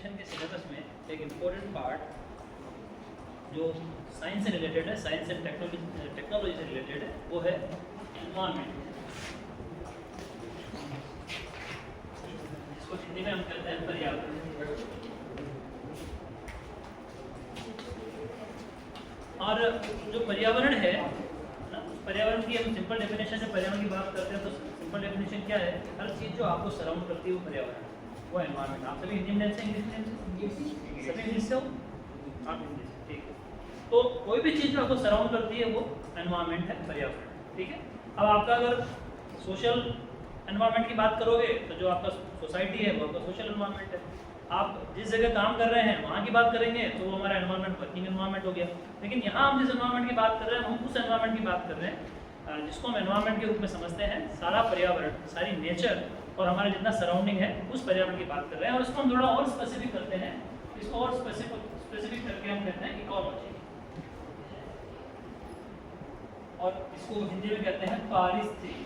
Education के syllabus में एक इम्पोर्टेंट पार्ट जो साइंस से रिलेटेड है, साइंस एंड टेक्नोलॉजी से रिलेटेड है, वो है एनवायरनमेंट, जिसको हिंदी में हम कहते हैं पर्यावरण। और जो पर्यावरण है ना, पर्यावरण की हम सिंपल डेफिनेशन से पर्यावरण की बात करते हैं तो सिंपल डेफिनेशन क्या है? हर चीज़ जो आपको सराउंड करती है वो पर्यावरण, वो एनवायरनमेंट। आप सभी हिंदी में से इंग्लिश में सभी इंग्लिश से हो, आप हिंदी से, ठीक है। तो कोई भी चीज़ जो आपको सराउंड करती है वो एनवायरनमेंट है, पर्यावरण, ठीक है। अब आपका अगर सोशल एनवायरनमेंट की बात करोगे तो जो आपका सोसाइटी है वो आपका सोशल एनवायरनमेंट है। आप जिस जगह काम कर रहे हैं वहाँ की बात करेंगे तो वो हमारा एनवायरनमेंट वर्किंग एनवायरनमेंट हो गया। लेकिन यहाँ हम जिस एनवायरनमेंट की बात कर रहे हैं हम उस एनवायरनमेंट की बात कर रहे हैं जिसको हम एनवायरनमेंट के रूप में समझते हैं। सारा पर्यावरण, सारी नेचर और हमारा जितना सराउंडिंग है उस पर्यावरण की बात कर रहे हैं। और इसको हम थोड़ा और स्पेसिफिक करते हैं, इसको और स्पेसिफिक करके हम कहते हैं इकोलॉजी, और इसको हिंदी में कहते हैं पारिस्थितिकी।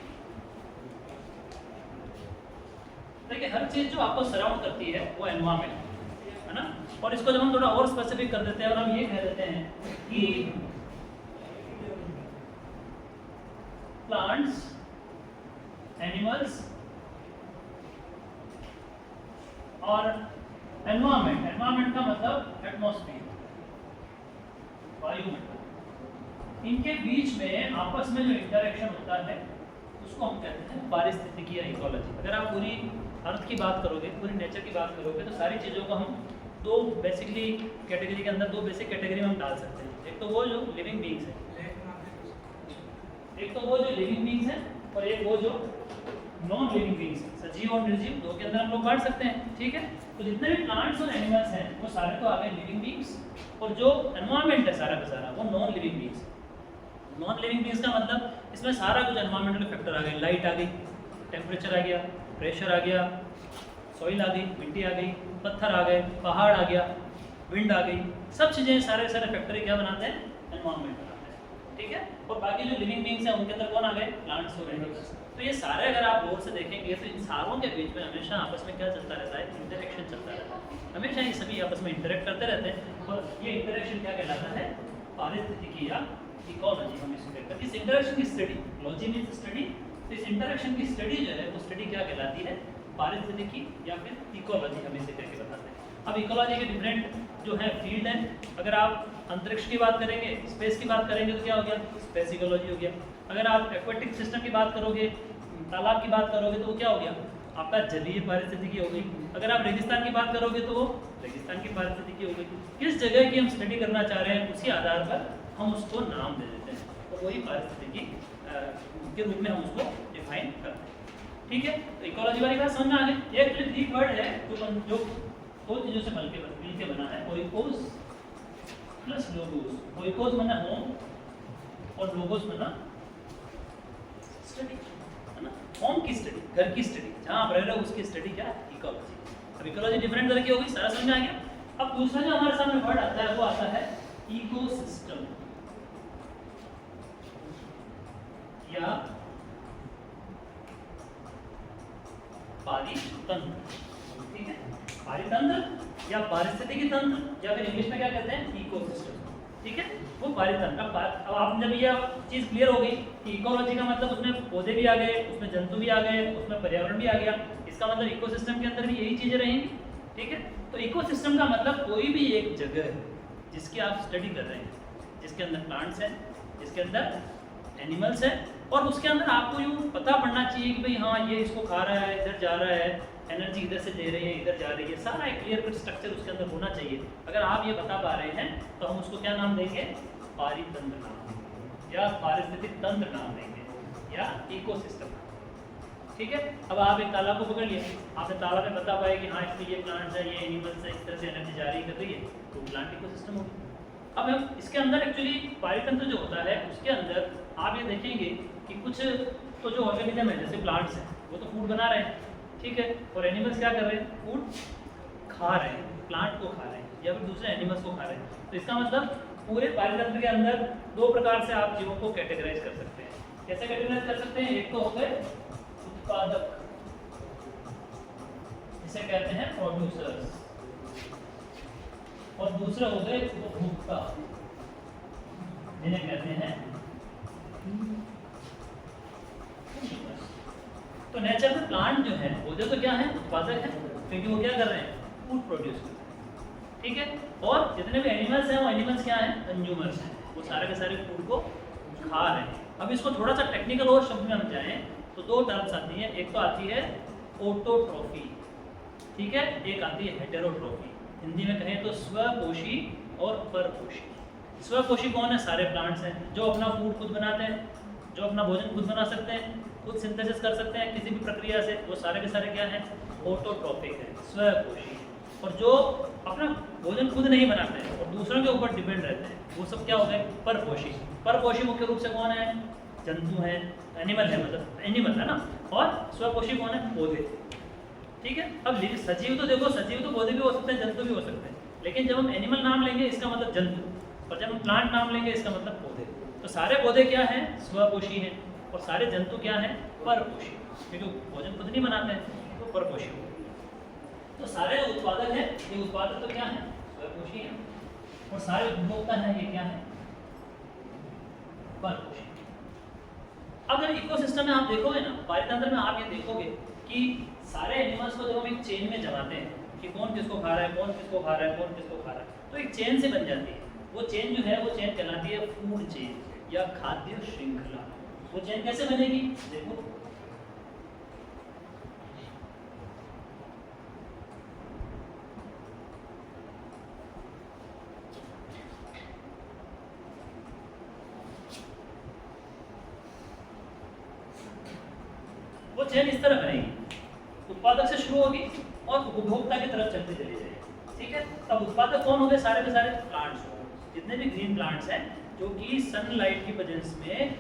देखिए हर चीज जो आपको सराउंड करती है वो एनवायरनमेंट है ना। और इसको जब हम थोड़ा और स्पेसिफिक कर देते हैं और हम ये कह देते हैं कि प्लांट्स, एनिमल्स और एनवायरनमेंट, एनवायरनमेंट का मतलब एटमॉस्फेयर, वायुमंडल, इनके बीच में आपस में जो इंटरेक्शन होता है उसको हम कहते हैं पारिस्थितिकी या इकोलॉजी। अगर आप पूरी अर्थ की बात करोगे, पूरी नेचर की बात करोगे तो सारी चीज़ों को हम दो बेसिकली कैटेगरी के अंदर, दो बेसिक कैटेगरी में हम डाल सकते हैं। एक तो वो जो लिविंग बीइंग्स है, एक तो वो जो लिविंग बीइंग्स है और एक वो जो नॉन लिविंग बीइंग्स है, सजीव और निर्जीव, दो के अंदर हम लोग बांट सकते हैं, ठीक है। तो जितने भी प्लांट्स और एनिमल्स हैं वो सारे तो आ गए लिविंग बीइंग्स, और जो एनवायरनमेंट है सारा का सारा वो non living beings. Non living beings का मतलब इसमें सारा कुछ एनवायरमेंटल फैक्टर आ गए, लाइट आ गई, टेम्परेचर आ गया, प्रेशर आ गया, सॉइल आ गई, मिट्टी आ गई, पत्थर आ गए, पहाड़ आ गया, विंड आ गई, सब चीज़ें सारे फैक्टर क्या बनाते हैं? एनवायरनमेंट बनाते हैं, ठीक है। और बाकी जो लिविंग बीइंग्स हैं उनके अंदर कौन आ गए? प्लांट्स और एनिमल्स। तो ये सारे अगर आप गौर से देखेंगे तो इन सारों के बीच में हमेशा आपस में क्या चलता रहता है? इंटरेक्शन चलता रहता है। हमेशा ये सभी आपस में इंटरेक्ट करते रहते हैं और ये इंटरेक्शन क्या कहलाता है? पारिस्थितिकी या इकोलॉजी हम इसको कहते हैं। इस इंटरेक्शन की स्टडी, इकोलॉजी मींस स्टडी, तो इस इंटरेक्शन की स्टडी जो है वो स्टडी क्या कहलाती है? पारिस्थितिकी या फिर इकोलॉजी हम इसे करके बताते हैं। अब इकोलॉजी के डिफरेंट जो है फील्ड हैं। अगर आप अंतरिक्ष की बात करेंगे, स्पेस की बात करेंगे तो क्या हो गया? स्पेस इकोलॉजी हो गया। अगर आप एक्वेटिक सिस्टम की बात करोगे, तालाब की बात करोगे तो वो क्या हो गया? आपका जलीय पारिस्थितिकी हो गई। अगर आप रेगिस्तान की बात करोगे तो वो रेगिस्तान की पारिस्थितिकी हो गई। किस जगह की हम स्टडी करना चाह रहे हैं उसी आधार पर हम उसको नाम दे देते हैं, तो वही पारिस्थितिकी के रूप में हम उसको डिफाइन करते हैं, ठीक है। तो इकोलॉजी वाली बात समझ में आ गई। एक जो ग्रीक वर्ड है जो दो चीज़ों से मिलके बना है, ओइकोस प्लस लोगोस। ओइकोस माना होम और लोगोस माना स्टडी, है ना। होम की स्टडी, घर की स्टडी, जहाँ आप रह रहे हो उसकी स्टडी क्या है? इकोलॉजी। अब इकोलॉजी डिफरेंट तरह की होगी, सारा समझ में आ गया। अब दूसरा जो हमारे सामने वर्ड आता है वो आता है इकोसिस्टम या पारितंत्र, ठीक है। पारितंत्र या पारिस्थितिकी तंत्र या फिर इंग्लिश में क्या कहते हैं? इकोसिस्टम, ठीक है। वो पारितंत्र। अब आप जब ये चीज़ क्लियर हो गई कि इकोलॉजी का मतलब उसमें पौधे भी आ गए, उसमें जंतु भी आ गए, उसमें पर्यावरण भी आ गया, इसका मतलब इकोसिस्टम के अंदर भी यही चीज़ें रहेंगी, ठीक है। तो इकोसिस्टम का मतलब कोई भी एक जगह है जिसकी आप स्टडी कर रहे हैं, जिसके अंदर प्लांट्स हैं, जिसके अंदर एनिमल्स हैं, और उसके अंदर आपको यूँ पता पड़ना चाहिए कि भाई हाँ ये इसको खा रहा है, इधर जा रहा है, एनर्जी इधर से दे रही है, इधर जा रही है, सारा एक क्लियर कट स्ट्रक्चर उसके अंदर होना चाहिए। अगर आप ये बता पा रहे हैं तो हम उसको क्या नाम देंगे? पारितंत्र नाम या पारिस्थितिक तंत्र नाम देंगे या इकोसिस्टम, ठीक है। अब आप एक तालाब को पकड़ लिए, आपने तालाब में बता पाए कि हाँ इसमें ये प्लांट्स है, ये एनिमल्स है, इस तरह से एनर्जी जारी कर रही है, तो प्लांट इकोसिस्टम होगी। अब हम इसके अंदर एक्चुअली पारितंत्र जो होता है उसके अंदर आप ये देखेंगे कि कुछ तो जो ऑर्गेनिज्म है जैसे प्लांट्स हैं वो तो फूड बना रहे हैं, ठीक है, और एनिमल्स क्या कर रहे हैं? फूड खा रहे हैं, प्लांट को खा रहे हैं या फिर दूसरे एनिमल्स को खा रहे हैं। तो इसका मतलब पूरे पारितंत्र के अंदर दो प्रकार से आप जीवों को कैटेगराइज कर सकते हैं। कैसे कैटेगराइज कर सकते हैं? एक तो हो गए उत्पादक, जिसे कहते हैं प्रोड्यूसर्स, और दूसरे हो गए उपभोक्ता, जिन्हें कहते हैं तो नेचर में प्लांट जो है पौधे तो क्या है, उत्पादक है, क्योंकि वो क्या कर रहे हैं, फूड प्रोड्यूस कर रहे हैं, ठीक है। और जितने भी एनिमल्स हैं वो एनिमल्स क्या हैं, कंज्यूमर्स हैं, वो सारे के सारे फूड को खा रहे हैं। अब इसको थोड़ा सा टेक्निकल और शब्द में हम जाएं तो दो टर्म्स आती हैं, एक तो आती है ऑटोट्रॉफी, ठीक है, एक आती है हेटेरोट्रॉफी। हिंदी में कहें तो स्वपोषी और परपोषी। स्वपोषी कौन है, सारे प्लांट्स हैं जो अपना फूड खुद बनाते हैं, जो अपना भोजन खुद बना सकते हैं, खुद सिंथेसिस कर सकते हैं किसी भी प्रक्रिया से, वो सारे के सारे क्या हैं, ऑटोट्रॉफिक है, स्वपोषी। और जो अपना भोजन खुद नहीं बनाते हैं और दूसरों के ऊपर डिपेंड रहते हैं, वो सब क्या हो गए, परपोषी। परपोषी मुख्य रूप से कौन है, जंतु हैं, एनिमल है, मतलब एनिमल है ना। और स्वपोषी कौन है, पौधे, ठीक है। अब सजीव तो देखो, सजीव तो पौधे भी हो सकते हैं, जंतु भी हो सकते हैं, लेकिन जब हम एनिमल नाम लेंगे इसका मतलब जंतु, और जब हम प्लांट नाम लेंगे इसका मतलब पौधे। तो सारे पौधे क्या हैं, स्वपोषी हैं, और सारे जंतु क्या हैं, परपोषी, क्योंकि भोजन खुद नहीं बनाते हैं तो परपोषी हो। तो सारे उत्पादक हैं, ये उत्पादक तो क्या है, स्वपोषी हैं, और सारे उपभोक्ता हैं, ये क्या है, परपोषी। अगर इकोसिस्टम में आप देखोगे ना, पारितंत्र में आप ये देखोगे कि सारे एनिमल्स को जब हम एक चेन में जमाते हैं कि कौन किसको खा रहा है, कौन किसको खा रहा है, कौन किसको खा रहा है, तो एक चेन से बन जाती है। वो चेन जो है वो चेन कहलाती है फूड चेन या खाद्य श्रृंखला। वो चेन कैसे बनेगी, देखो, वो चेन इस तरह बनेगी, उत्पादक से शुरू होगी और उपभोक्ता की तरफ चलती चली जाएगी, ठीक है। तब उत्पादक कौन हो गए, सारे के सारे प्लांट्स हो गए, जितने भी ग्रीन प्लांट्स हैं जो कि सनलाइट की वजह में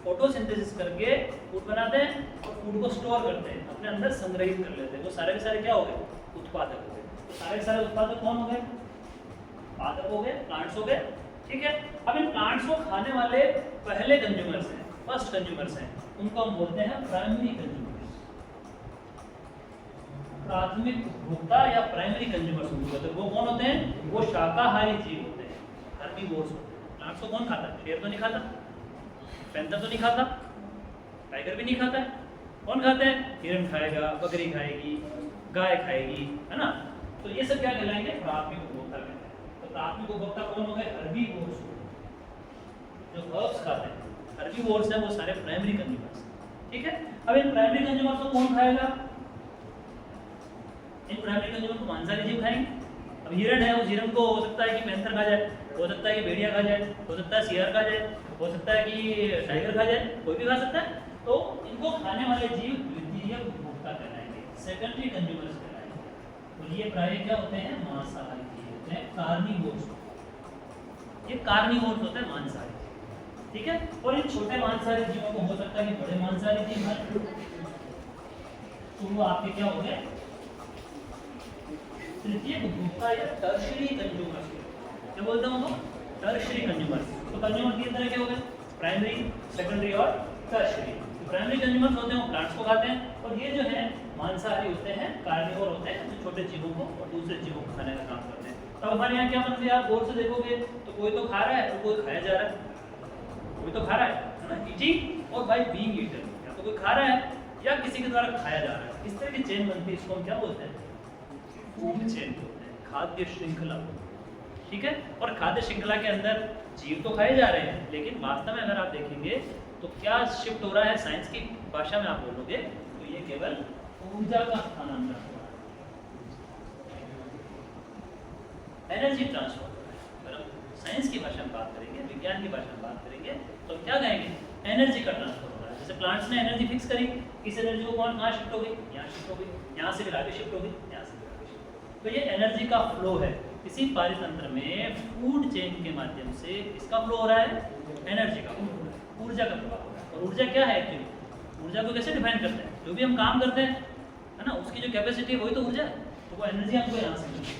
फोटोसिंथेसिस करके फूड बनाते हैं और फूड को स्टोर करते हैं, अपने अंदर संग्रहित कर लेते हैं, वो सारे के सारे क्या हो गए, उत्पादक हो गए। तो सारे के सारे उत्पादक कौन हो गए, पादप हो गए, प्लांट्स हो गए, ठीक है। अब इन प्लांट्स को खाने वाले पहले कंज्यूमर्स हैं, फर्स्ट कंज्यूमर्स हैं, उनको हम बोलते हैं प्राइमरी कंज्यूमर्स, प्राथमिक उपभोक्ता या प्राइमरी कंज्यूमर्स उनको कहते हैं। वो कौन होते हैं, वो शाकाहारी जीव होते हैं, हर्बीवोर्स होते हैं। प्लांट्स को कौन खाता है, शेर तो नहीं खाता, पैंथर तो नहीं खाता, टाइगर भी नहीं खाता है, कौन खाता है, हिरन खाएगा, बकरी खाएगी, गाय खाएगी, है ना। तो ये सब क्या कहलाएंगे, प्राथमिक उपभोक्ता कहते हैं। तो प्राथमिक उपभोक्ता कौन हो गए, हर्बीवोर्स, जो हर्ब्स खाते हैं, हर्बीवोर्स हैं, वो सारे प्राइमरी कंज्यूमर्स, ठीक है। अब इन प्राइमरी कंज्यूमर्स को कौन खाएगा, इन प्राइमरी कंज्यूमर को मांसाहारी जीव खाएंगे। अब हिरन है, उस हिरन को हो सकता है कि पैंथर खा जाए, हो सकता है कि भेड़िया खा जाए, हो सकता है सियार खा जाए, हो सकता है कि टाइगर खा जाए, कोई भी खा सकता है। तो इनको खाने वाले जीव द्वितीय उपभोक्ता कहलाएंगे, सेकेंडरी कंज्यूमर्स कहलाएंगे। तो ये प्राय क्या होते हैं, मांसाहारी जीव होते हैं, कार्निवोर्स, ये कार्निवोर्स होते हैं, मांसाहारी, ठीक है। और इन छोटे मांसाहारी जीवों को हो सकता है कि बड़े मांसाहारी जीव खाएं, तो वो आपके क्या हो गए, तृतीय उपभोक्ता या टर्शियरी कंज्यूमर्स। क्या बोलते हैं उनको, टर्शियरी कंज्यूमर्स। तो कंज्यूमर तीन तरह के हो गए, प्राइमरी, सेकेंडरी और टर्शियरी। प्राइमरी कंज्यूमर्स होते हैं वो प्लांट्स को खाते हैं, और ये जो है मांसाहारी होते हैं, कार्निवोर होते हैं, जो छोटे जीवों को और दूसरे जीवों को खाने का काम करते हैं। तो हमारे यहाँ क्या बनती है, आप गौर से देखोगे तो कोई तो खा रहा है और कोई खाया जा रहा है, कोई तो खा रहा है ना, ईटिंग और बाय बीइंग ईटन, या तो कोई खा रहा है या किसी के द्वारा खाया जा रहा है। इस तरह की चेन बनती है, इसको हम क्या बोलते हैं, फूड चेन बोलते हैं, खाद्य श्रृंखला, ठीक है। और खाद्य श्रृंखला के अंदर जीव तो खाए जा रहे हैं, लेकिन वास्तव में अगर आप देखेंगे तो क्या शिफ्ट हो रहा है, साइंस की भाषा में आप बोलोगे तो ये केवल ऊर्जा का स्थानांतरण हो रहा है, एनर्जी ट्रांसफर हो रहा है। अगर हम साइंस की भाषा में बात करेंगे, विज्ञान की भाषा में बात करेंगे तो क्या कहेंगे, एनर्जी का ट्रांसफर हो रहा है। जैसे प्लांट्स ने एनर्जी फिक्स करी, इस एनर्जी को कहाँ शिफ्ट हो गई, यहाँ शिफ्ट हो गई, यहाँ से फिर आगे शिफ्ट हो गई, यहाँ से फिर आगे शिफ्ट हो गई। तो ये एनर्जी का फ्लो है। इसी पारितंत्र में फूड चेन के माध्यम से इसका फ्लो हो रहा है, एनर्जी का फ्लो हो रहा है, ऊर्जा का प्रवाह हो रहा है। और ऊर्जा क्या है एक्चुअली, ऊर्जा को कैसे डिफाइन करते हैं, जो भी हम काम करते हैं, है ना, उसकी जो कैपेसिटी है वही तो ऊर्जा है, तो वो एनर्जी हमको यहाँ से मिलती है।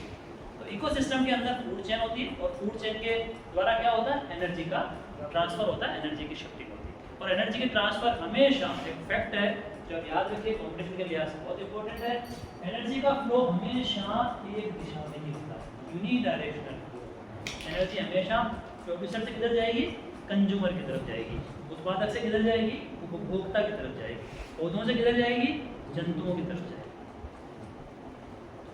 तो इकोसिस्टम के अंदर फूड चेन होती है, और फूड चेन के द्वारा क्या होता है, एनर्जी का ट्रांसफर होता है, एनर्जी की शक्ति होती है। और एनर्जी की ट्रांसफर हमेशा एक फैक्ट है जो आप याद रखिए, कॉम्पिटिशन के लिहाज से बहुत इंपॉर्टेंट है। एनर्जी का फ्लो हमेशा एक दिशा में ही होता है, यूनिडायरेक्शनल फ्लो। एनर्जी हमेशा प्रोड्यूसर से किधर जाएगी, कंज्यूमर की तरफ जाएगी, उत्पादक से किधर जाएगी, उपभोक्ता की तरफ जाएगी, पौधों से किधर जाएगी, जंतुओं की तरफ जाएगी।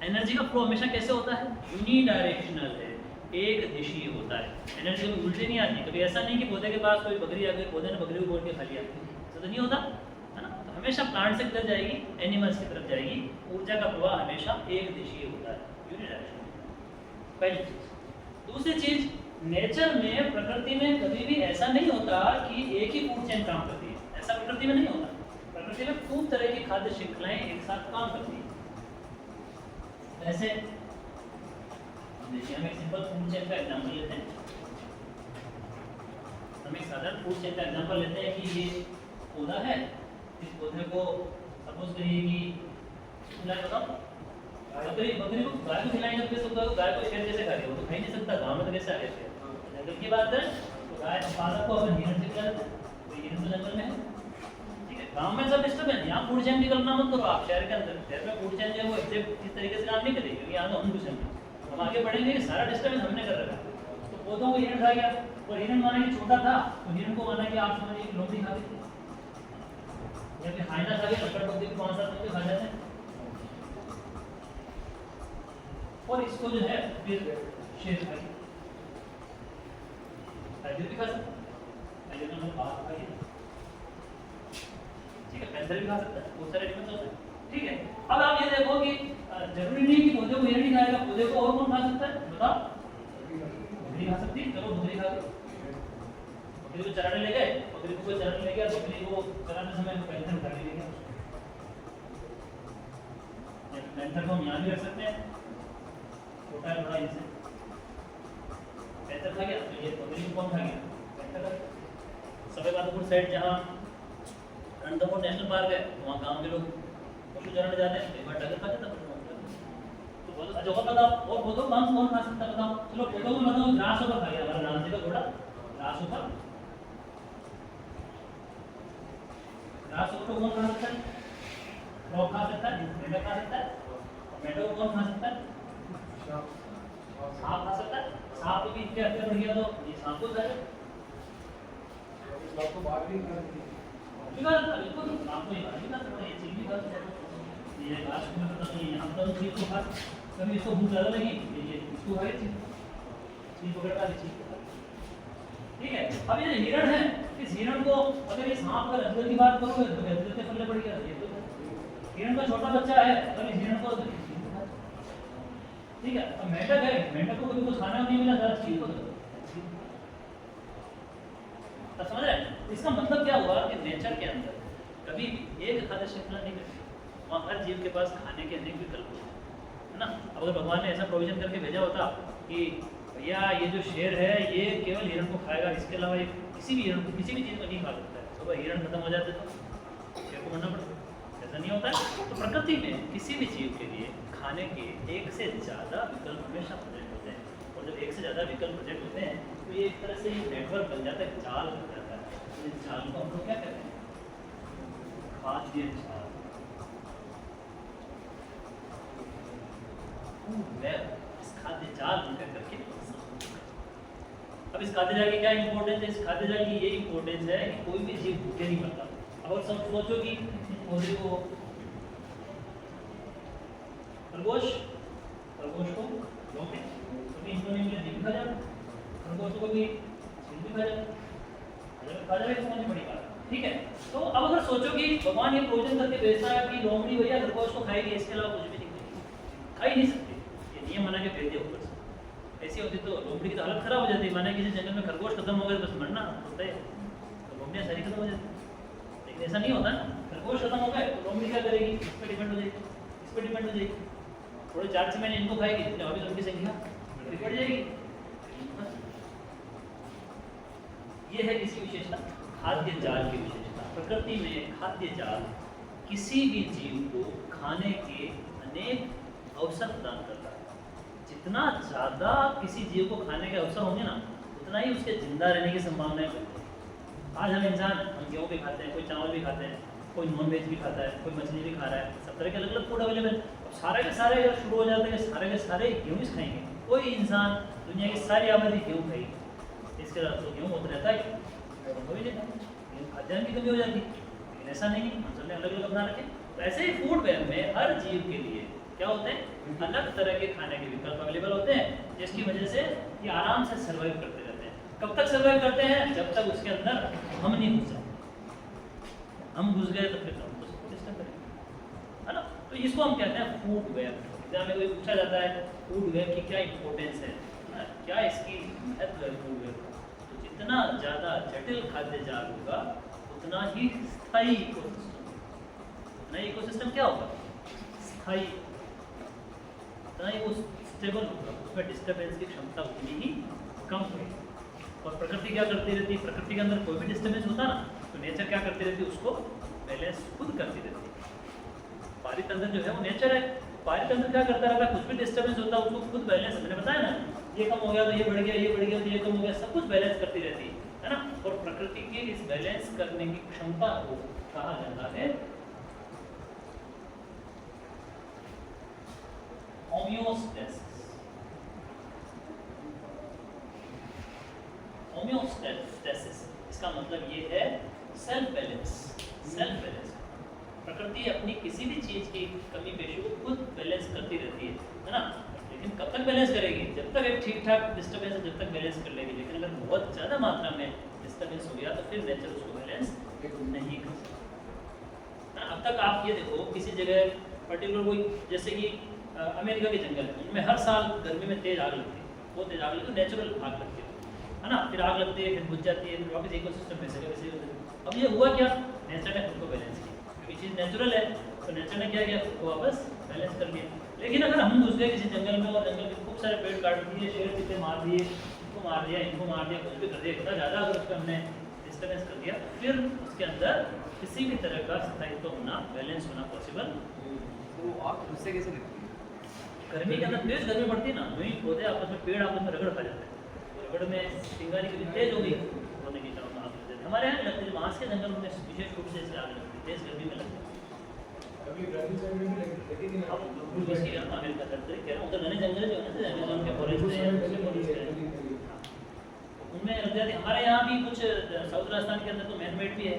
एनर्जी का फ्लो हमेशा कैसे होता है, यूनिडायरेक्शनल है, एक दिशीय होता है। एनर्जी कभी उल्टे नहीं आती, कभी ऐसा नहीं कि पौधे के पास कोई बकरी आ गई, पौधे ने बकरी को बोल के खा लिया, ऐसा तो नहीं होता है ना। तो हमेशा प्लांट से किधर जाएगी, एनिमल्स की तरफ जाएगी। ऊर्जा का प्रवाह हमेशा एक दिशीय होता है, यूनिडायरेक्शनल। पहली चीज। दूसरी चीज, नेचर में, प्रकृति में कभी भी ऐसा नहीं होता कि एक ही फूड चेन काम करती है, ऐसा प्रकृति में नहीं होता। प्रकृति में खूब तरह की खाद्य श्रृंखलाएं एक साथ काम करती है। ऐसे देखिए, हम एक सिंपल फूड चेन का एग्जांपल लेते हैं। हम एक साधारण फूड चेन का एग्जांपल लेते हैं कि ये पौधा है, इस पौधे को सपोज करिए कि बताओ बकरी को गाय को खिलाएंगे तो गाय को शेर कैसे खाएगा, वो तो खा ही नहीं सकता। गाँव में तो कैसे आ गए शेर, जंगल की बात है तो गाय पालक को अपन हिरण से खिलाते हैं, तो हिरण तो जंगल में है, ठीक है। गाँव में सब डिस्टर्ब है, यहाँ फूड चेन की कल्पना मत करो आप। शहर के अंदर, शहर में फूड चेन जो है वो एग्जैक्ट इस तरीके से काम नहीं करेगी, क्योंकि यहाँ तो हम कुछ नहीं, हम आगे बढ़ेंगे, सारा डिस्टर्बेंस हमने कर रखा है। तो पौधों को हिरण खा गया, और हिरण माना कि छोटा था तो हिरण को माना कि आप समझिए लोमड़ी खा गई, या फिर हाइना खा गया, लकड़ पत्ती को 5-7 लोग खा जाते हैं। और इसको जो है फिर शेर खा गया, टाइगर भी खा सकता है, टाइगर का बाघ खा गया, ठीक है, पैंथर भी खा सकता है, बहुत सारे एनिमल्स होते हैं, ठीक है। अब आप ये देखो कि जरूरी नहीं कि पौधे को हिरण ही खाएगा, पौधे को और कौन खा सकता है बताओ, बकरी खा सकती है, चलो बकरी खा गई, बकरी को चराने ले गए, बकरी को कोई चराने ले गया, बकरी को चराने समय पैंथर उठा ले गया। पैंथर को हम यहाँ भी रख सकते हैं, छोटा है बड़ा इनसे, पैंथर खा गया, तो ये बकरी को कौन खा गया, पैंथर खा गया। सफेद साइड जहाँ रणथंभौर नेशनल पार्क है, वहाँ गाँव के लोग पशु चराने जाते हैं, एक बार टाइगर खा जाता है। तो अच्छा और बताओ, और पौधों को कौन खा सकता है बताओ, चलो पौधों को बताओ, ग्रास ऊपर खा गया, हमारा नाम जी का घोड़ा ग्रास ऊपर, ग्रास ऊपर कौन खा सकता है, फ्रॉग खा सकता है, मेंढक खा सकता है, मेंढक को कौन खा सकता है, सांप खा सकता है। सांप भी इतने हद तक बढ़ गया तो ये सांप को खा जाए, सांप को बाघ भी खा सकता है, बिल्कुल सांप को ये बाघ भी खा सकता है, ये चील भी खा सकता है, ये घास में पता नहीं है, हम तो चील को खा, कभी इसको भूख ज़्यादा लगी ये इसको खाए, चील पकड़ का चील, ठीक है। अब ये हिरण है, इस हिरण को अगर इस सांप का अजगर की बात करोगे तो अजगर के पल्ले पड़ गया, ये तो हिरण का छोटा बच्चा है, अगर इस हिरण को, ठीक है। अब मेंढक है, मेंढक को कभी कुछ खाना नहीं मिला, ज़रा चील को समझ रहे हैं। इसका मतलब क्या हुआ कि नेचर के अंदर कभी भी एक खाद्य श्रृंखला नहीं करती, वहाँ हर जीव के पास खाने के अनेक विकल्प होते हैं, है ना। अब अगर भगवान ने ऐसा प्रोविजन करके भेजा होता कि भैया ये जो शेर है ये केवल हिरण को खाएगा, इसके अलावा ये किसी भी हिरण को, किसी भी चीज़ को नहीं खा सकता है, तो वह हिरण खत्म हो जाते तो शेर को मरना पड़ता, ऐसा नहीं होता है। तो प्रकृति में किसी भी जीव के लिए खाने के एक से ज़्यादा विकल्प हमेशा प्रेजेंट होते हैं, और जब एक से ज़्यादा विकल्प प्रेजेंट होते हैं तो ये एक तरह से नेटवर्क बन जाता है, जाल बन जाता है। तो इस जाल को हम लोग क्या कहते हैं, खाद्य जाल, इस खाद्य जाल करके। अब इस खाद्य जाल की क्या इंपॉर्टेंस है, इस खाद्य जाल की ये इंपॉर्टेंस है कि कोई भी जीव भूखे नहीं मरता। अब सब सोचो कि पौधे को खरगोश को लोगे, कभी इनको नहीं मिले भी खा जाए, खरगोश को भी खा जाए, खा जाए, समझ में बड़ी बात, ठीक है। तो अब अगर सोचो कि भगवान ये प्रोविजन करके भेजता है कि लोमड़ी भैया खरगोश को खाएगी, इसके अलावा कुछ भी नहीं खाएगी, खा ही नहीं सकती, ये नियम बना के भेज दिया ऊपर से। ऐसी होती तो लोमड़ी की तो हालत खराब हो जाती, माना किसी जंगल में खरगोश खत्म हो गए बस मरना होता है, तो लोमड़ियाँ सारी खत्म हो जाती, लेकिन ऐसा नहीं होता ना। खरगोश खत्म हो गए तो लोमड़ी क्या करेगी, इस पर डिपेंड हो जाएगी, इस पर डिपेंड हो जाएगी, थोड़े 4 महीने इनको खाएगी, इसमें और भी उनकी संख्या बढ़ जाएगी। ये है किसी विशेषता, खाद्य जाल की विशेषता। प्रकृति में खाद्य जाल किसी भी जीव को खाने के अनेक अवसर प्रदान करता है। जितना ज़्यादा किसी जीव को खाने के अवसर होंगे ना, उतना ही उसके जिंदा रहने की संभावनाएं बढ़ती है। आज हम इंसान, हम गेहूँ भी खाते हैं, कोई चावल भी खाते हैं, कोई नॉन वेज भी खाता है, कोई मछली भी खा रहा है, सब तरह के अलग अलग फूड अवेलेबल है। अब सारे के सारे अगर शुरू हो जाते हैं सारे के सारे गेहूँ ही खाएंगे, कोई इंसान दुनिया की सारी आबादी गेहूँ खाएगी, इसके साथ तो गेहूँ होता रहता है, हो ही नहीं, खाद्यान्न की कमी हो जाती है। लेकिन ऐसा नहीं है, हम सबने अलग अलग अपना रखे। तो ऐसे ही फूड वेब में हर जीव के लिए क्या होते हैं, अलग तरह के खाने के विकल्प अवेलेबल होते हैं, जिसकी वजह से ये आराम से सर्वाइव करते रहते हैं। कब तक सर्वाइव करते हैं, जब तक उसके अंदर हम नहीं घुस जाते। हम घुस गए तो फिर हम उसको डिस्टर्ब करेंगे, है ना। तो इसको हम कहते हैं फूड वेब। एग्जाम में कोई पूछा जाता है फूड वेब की क्या इंपॉर्टेंस है, क्या इसकी महत्व है फूड वेब का, तो जितना ज़्यादा जटिल खाद्य जाल होगा उतना ही स्थायी इकोसिस्टम, उतना ही इकोसिस्टम क्या होगा, स्थायी, उतना ही वो स्टेबल होगा, उसमें डिस्टर्बेंस की क्षमता उतनी ही कम होगी। और प्रकृति क्या करती रहती है, प्रकृति के अंदर कोई भी डिस्टर्बेंस होता ना तो नेचर क्या करती रहती है, उसको बैलेंस खुद करती रहती है। पारितंत्र जो है वो नेचर है, पारितंत्र क्या करता रहता है, कुछ भी डिस्टर्बेंस होता है उसको खुद बैलेंस, मैंने बताया ना, ये कम हो गया तो ये बढ़ गया, ये बढ़ गया तो ये कम हो गया, सब कुछ बैलेंस करती रहती है ना। और प्रकृति की इस बैलेंस करने की क्षमता को कहा जाता है होमियोस्टेसिस। होमियोस्टेसिस इसका मतलब ये है सेल्फ बैलेंस, सेल्फ बैलेंस। प्रकृति अपनी किसी भी चीज की कमी पेशी को खुद बैलेंस करती रहती है ना। लेकिन कब तक बैलेंस करेगी, जब तक एक ठीक ठाक डिस्टर्बेंस है जब तक बैलेंस कर लेगी। लेकिन अगर बहुत ज़्यादा मात्रा में डिस्टर्बेंस हो गया तो फिर नेचर उसको बैलेंस नहीं कर सकता। अब तक आप ये देखो किसी जगह पर्टिकुलर कोई, जैसे कि अमेरिका के जंगल है, उनमें हर साल गर्मी में तेज आग लगती है, बहुत तेज आग लगती है, नेचुरल आग लगती है ना। फिर आग लगती है, फिर बुझ जाती है, फिर वापस इकोसिस्टम वैसे का वैसे होता है। अब ये हुआ क्या, नेचर ने खुद को बैलेंस किया, क्योंकि चीज़ नेचुरल है तो नेचर ने क्या किया, खुद को वापस बैलेंस कर लिया। लेकिन अगर हम घुस गए किसी जंगल में और जंगल के खूब सारे पेड़ काट दिए, शेर चीते मार दिए, इनको मार दिया, इनको मार दिया, कुछ भी कर दिया, इतना ज़्यादा अगर उस पर हमने डिस्टर्बेंस कर दिया, फिर उसके अंदर किसी भी तरह का स्थायित्व होना, बैलेंस होना पॉसिबल। तो आप उससे कैसे लगती है? गर्मी के अंदर तेज गर्मी पड़ती है ना, वही पौधे आपस में, पेड़ आपस में रगड़ खा जाते हैं, रगड़ में चिंगारी कभी तेज हो गई होने की तरफ आग लग जाती है। हमारे यहाँ लगती है, बांस के जंगल में विशेष रूप से इससे आग लगती है, तेज गर्मी में लगती है। अमेरिका तरफ कह रहा हूँ, उधर घने जंगल जो है ना, अमेज़न के फॉरेस्ट हैं, उनमें लग जाती है। हमारे यहाँ भी कुछ साउथ राजस्थान के अंदर तो मैन मेड भी है,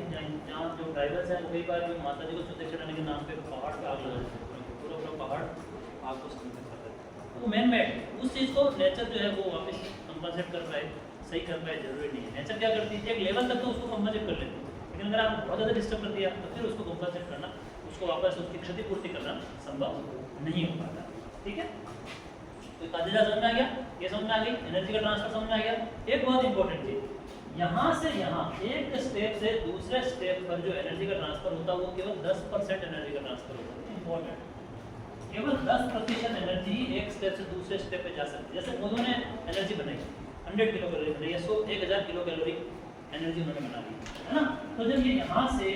जहाँ जो ड्राइवर्स हैं वो कई बार माता जी को सुते चढ़ाने के नाम पे पहाड़ पे आग लगा देते हैं, पूरा पूरा पहाड़ आग को संतुलित कर देते हैं। तो मैन मेड उस चीज़ को नेचर जो है वो वापस कंपनसेट कर पाए, सही कर पाए, जरूरी नहीं है। नेचर क्या करती है, एक लेवल तक तो उसको कंपनसेट कर लेती है, लेकिन अगर आप बहुत ज़्यादा डिस्टर्ब कर दिया तो फिर उसको कंपनसेट करना, उसको वापस उसकी क्षतिपूर्ति करना संभव नहीं हो पाता। ठीक है, तो खाद्य समझ में आ गया, ये समझ में आ गई, एनर्जी का ट्रांसफर समझ में आ गया। एक बहुत इंपॉर्टेंट चीज, यहाँ से यहाँ एक स्टेप से दूसरे स्टेप पर जो एनर्जी का ट्रांसफर होता है वो केवल 10% एनर्जी का ट्रांसफर होता है। इंपॉर्टेंट, केवल 10% एनर्जी एक स्टेप से दूसरे स्टेप पे जा सकती है। जैसे पौधों ने एनर्जी बनाई 100 किलो कैलोरी बनाई या 1000 किलो कैलोरी एनर्जी उन्होंने बना ली, है ना। तो जब ये यहाँ से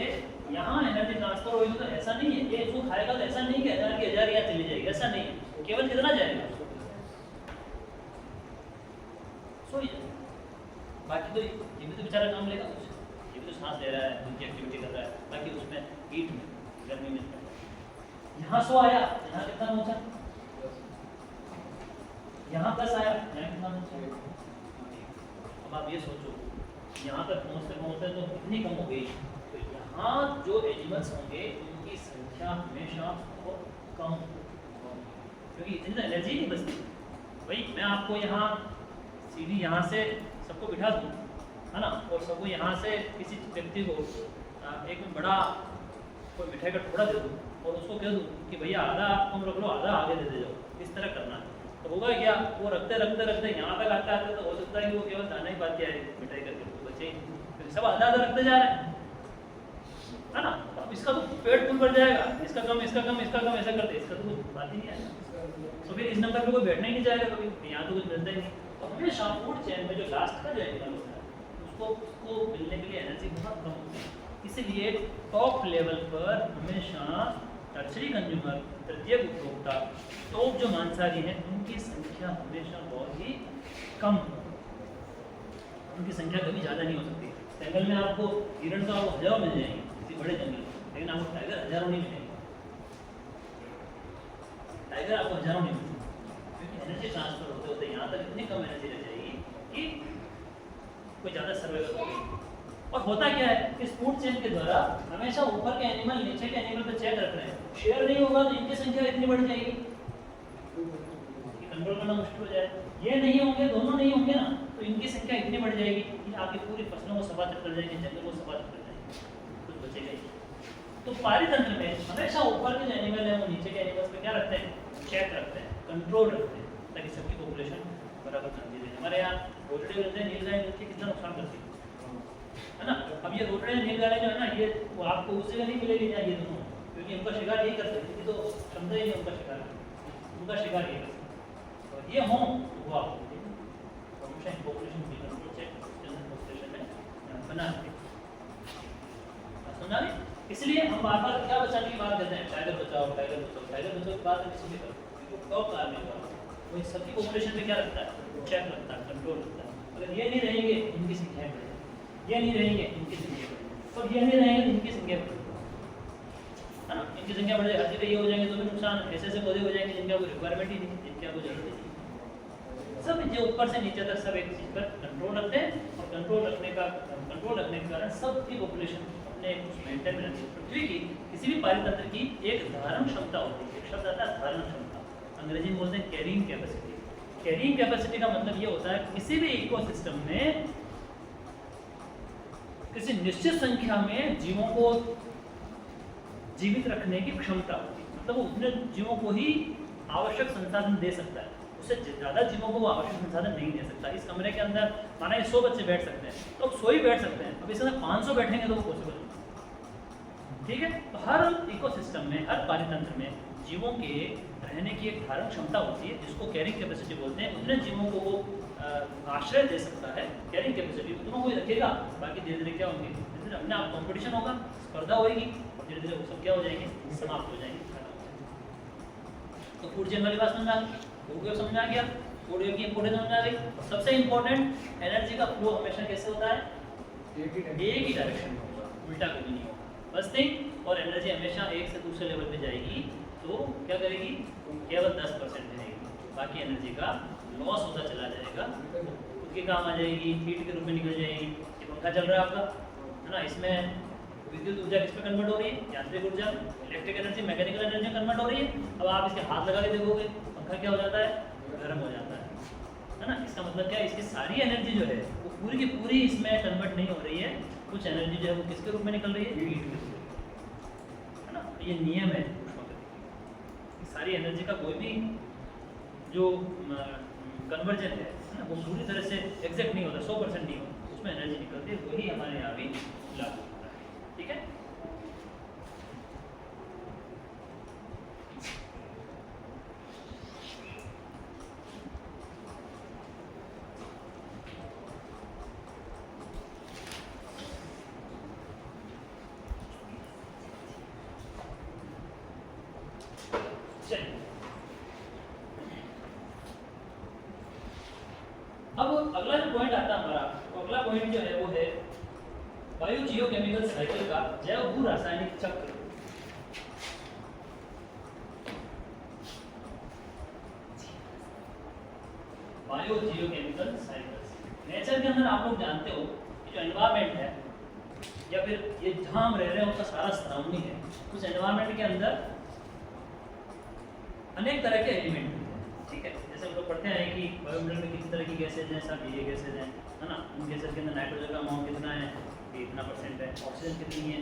यहाँ एनर्जी ट्रांसफर होगी तो ऐसा नहीं है कि इसको खाएगा तो ऐसा नहीं कि 1000 की 1000 यहाँ चली जाएगी, ऐसा नहीं है। केवल कितना जाएगा, बाकी तो ये भी तो बेचारा काम लेगा कुछ, ये भी तो सांस ले रहा है, उनकी एक्टिविटी कर रहा है, बाकी उसमें हीट में, गर्मी में यहाँ 100 आया, यहाँ कितना पहुँचा, यहाँ 10 आया, यहाँ कितना पहुँचा। अब आप ये सोचो, यहाँ तक पहुँचते पहुँचते तो कितनी कम हो गई, तो यहाँ जो एनिमल्स होंगे उनकी संख्या हमेशा बहुत कम, क्योंकि इतनी तो एनर्जी नहीं बचती। भाई मैं आपको यहाँ सीधी यहाँ से सबको बिठा दूँ, है ना, और सबको यहाँ से किसी व्यक्ति को एक में बड़ा कोई मिठाई का टुकड़ा दे दूँ और उसको कह दूँ कि भैया आधा आप तुम रख लो, आधा आगे दे जाओ, इस तरह करना है, तो होगा क्या, वो रखते रखते रखते यहाँ तक आते आते तो हो सकता है कि वो केवल दाना ही बात किया है मिठाई करके, तो बचे ही सब आधा आधा रखते जा रहे हैं, है ना। अब इसका तो पेट फुल बढ़ जाएगा, इसका कम, इसका कम, इसका कम, ऐसा करते, इसका तो कुछ बात ही नहीं आएगा। तो फिर इस नंबर पे कोई बैठना ही नहीं जाएगा कभी, यहाँ तो कुछ मिलता ही नहीं। तो हमेशा फूड चेन में जो लास्ट का जो एनिमल होता है उसको मिलने के लिए एनर्जी बहुत कम होती है, इसलिए टॉप लेवल पर हमेशा टर्शरी कंज्यूमर, तृतीयक उपभोक्ता, टॉप जो मांसाहारी हैं उनकी संख्या हमेशा बहुत ही कम, उनकी संख्या कभी ज़्यादा नहीं हो सकती। जंगल में आपको हिरण तो आपको हजारों मिल जाएंगे किसी बड़े जंगल में, लेकिन आपको टाइगर हजारों नहीं मिलेंगे। टाइगर आपको हजारों नहीं मिलते, क्योंकि एनर्जी ट्रांसफर होते होते यहाँ तक इतनी कम एनर्जी रह जाएगी कि कोई ज़्यादा सर्वाइवल होगी। और होता क्या है, इस फूड चेन के द्वारा हमेशा ऊपर के एनिमल नीचे के एनिमल पे चेक रख रहे हैं, शेयर नहीं होगा तो इनकी संख्या इतनी बढ़ जाएगी, कंट्रोल करना मुश्किल हो जाएगा। ये नहीं होंगे, दोनों नहीं होंगे ना, तो इनकी संख्या इतनी बढ़ जाएगी कि आपकी पूरी फसलों को सफाचट कर जाएंगे, जंगल को सफाचट कर जाएंगे, कुछ बचेगा ही। तो पारितंत्र में हमेशा ऊपर के जो एनिमल है वो नीचे के एनिमल्स पे क्या रखते हैं, चेक रखते हैं, कंट्रोल रखते हैं, ताकि सबकी पॉपुलेशन बराबर बनती रहे। हमारे यहाँ रोटड़े मिलते हैं, नीलगाय मिलती है, कितना नुकसान करती है ना। अब ये रोटड़े नीलगाय जो है ना, ये वो आपको उस जगह नहीं मिलेगी जहाँ ये दोनों, क्योंकि उनका शिकार यही कर सकती थी, तो क्षमता ही नहीं उनका शिकार करने, उनका शिकार यही कर सकते। और ये हों तो वो आपको पॉपुलेशन की कंट्रोल चेक पॉपुलेशन में बना है। सुना नहीं? इसलिए हम बार बार क्या बचाने की बात करते हैं, टाइगर बचाओ, टाइगर बचाओ, टाइगर बचाओ की बात किसी भी करो, टॉप आर्मी का वो इन सबकी पॉपुलेशन पे क्या रखता है, चेक रखता है, कंट्रोल रखता है। अगर ये नहीं रहेंगे इनकी संख्या बढ़ेगी, ये नहीं रहेंगे इनकी संख्या बढ़ेगी, और ये नहीं रहेंगे तो इनकी संख्या बढ़ेगी, है ना। इनकी संख्या बढ़े, हर जगह ये हो जाएंगे तो भी नुकसान, ऐसे ऐसे पौधे हो जाएंगे जिनका कोई रिक्वायरमेंट ही नहीं, जिनकी कोई जरूरत ही नहीं। सब जो ऊपर से नीचे तक सब एक चीज पर कंट्रोल रखते हैं, और कंट्रोल रखने के कारण सबकी पॉपुलेशन अपने मेंटेन में रहती है। पृथ्वी की किसी भी पारितंत्र की एक धारण क्षमता होती है, एक शब्द आता है धारण क्षमता, अंग्रेजी में बोलते हैं कैरिंग कैपेसिटी। कैरिंग कैपेसिटी का मतलब ये होता है किसी भी इकोसिस्टम में किसी निश्चित संख्या में जीवों को जीवित रखने की क्षमता होती है, मतलब वो उतने जीवों को ही आवश्यक संसाधन दे सकता है, उससे ज़्यादा जीवों को वो आवश्यक संसाधन नहीं दे सकता। इस कमरे के अंदर माना 100 बच्चे बैठ सकते हैं, तो 100 ही बैठ सकते हैं, अब इसके अंदर 500 बैठेंगे तो वो पॉसिबल नहीं, ठीक है। तो हर इकोसिस्टम में, हर पारितंत्र में जीवों के रहने की एक धारण क्षमता होती है, जिसको कैरिंग कैपेसिटी बोलते हैं। उतने जीवों को वो आश्रय दे सकता है, कैरिंग कैपेसिटी उतना कोई रखेगा, बाकी धीरे धीरे क्या होंगे, धीरे धीरे अपने आप कॉम्पिटिशन होगा, स्पर्धा होगी, और धीरे धीरे वो सब क्या हो जाएंगे, समाप्त हो जाएंगे। तो फूड चेन वाली बात समझ आ गई, फूड वेव समझ आ गया, फूड वेव की इंपोर्टेंस समझ आ गई। सबसे इंपॉर्टेंट, एनर्जी का फ्लो हमेशा कैसे होता है, एक ही डायरेक्शन में होगा, उल्टा कभी नहीं होगा, बस थिंग। और एनर्जी हमेशा एक से दूसरे लेवल पे जाएगी तो क्या करेगी, केवल 10% रहेगी, बाकी एनर्जी का लॉस होता चला जाएगा, उसके काम आ जाएगी, हीट के रूप में निकल जाएगी। ये पंखा चल रहा है आपका, है ना, इसमें विद्युत ऊर्जा किस में कन्वर्ट हो रही है, यांत्रिक ऊर्जा, इलेक्ट्रिक एनर्जी, मैकेनिकल एनर्जी में कन्वर्ट हो रही है। अब आप इसके हाथ लगा के देखोगे, पंखा क्या हो जाता है, गर्म हो जाता है ना। इसका मतलब क्या है, इसकी सारी एनर्जी जो है वो पूरी की पूरी इसमें कन्वर्ट नहीं हो रही है, कुछ एनर्जी जो है वो किसके रूप में निकल रही है, हीट के रूप में, है ना। ये नियम है सारी एनर्जी का, कोई भी जो कन्वर्जन है ना, वो पूरी तरह से एग्जैक्ट नहीं होता, 100% नहीं होता, उसमें एनर्जी निकलती है, वही हमारे यहाँ भी लागू होता है, ठीक है। अब अगला जो पॉइंट आता है हमारा, तो अगला पॉइंट जो है वो है बायो जियोकेमिकल साइकिल का जैव भू रासायनिक चक्र। बायो जियोकेमिकल साइकिल, नेचर के अंदर आप लोग जानते हो कि जो एनवायरनमेंट है या फिर ये जहाँ हम रह रहे हैं उसका सारा सराउंडिंग है, उस एनवायरनमेंट के अंदर अनेक तरह के एलिमेंट हैं, ठीक है। जैसे हम लोग पढ़ते हैं कि वायुमंडल में किस तरह की गैसेज हैं, सब ये गैसेज हैं, है ना। उन गैसेज के अंदर नाइट्रोजन का अमाउंट कितना है, ये इतना % है, ऑक्सीजन कितनी है,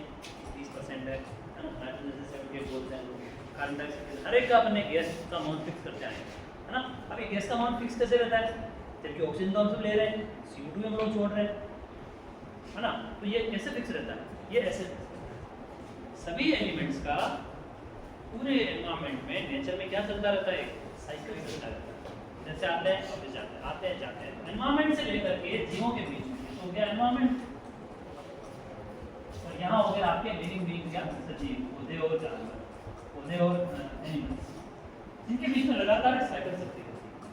20% है ना। नाइट्रोजन से 78 बोलते हैं लोग, कार्बन डाइऑक्साइड, हर एक का अपने गैस का अमाउंट फिक्स करते हैं, है ना। अब ये गैस का अमाउंट फिक्स कैसे रहता है, जबकि ऑक्सीजन तो हम सब ले रहे हैं, CO2 हम लोग छोड़ रहे हैं, है ना। तो ये कैसे फिक्स रहता है, ये ऐसे सभी एलिमेंट्स का पूरे एनवायरनमेंट में, नेचर में क्या चलता रहता है, साइकिल चलता रहता है, जैसे आते हैं वापस जाते हैं, आते हैं जाते हैं। एनवायरनमेंट से लेकर के जीवों के बीच में तो हो गया एनवायरनमेंट, और यहाँ हो गया आपके लिविंग बीइंग, क्या सजीव, पौधे और जानवर, पौधे और एनिमल्स, जिनके बीच में लगातार साइकिल चलती रहती है।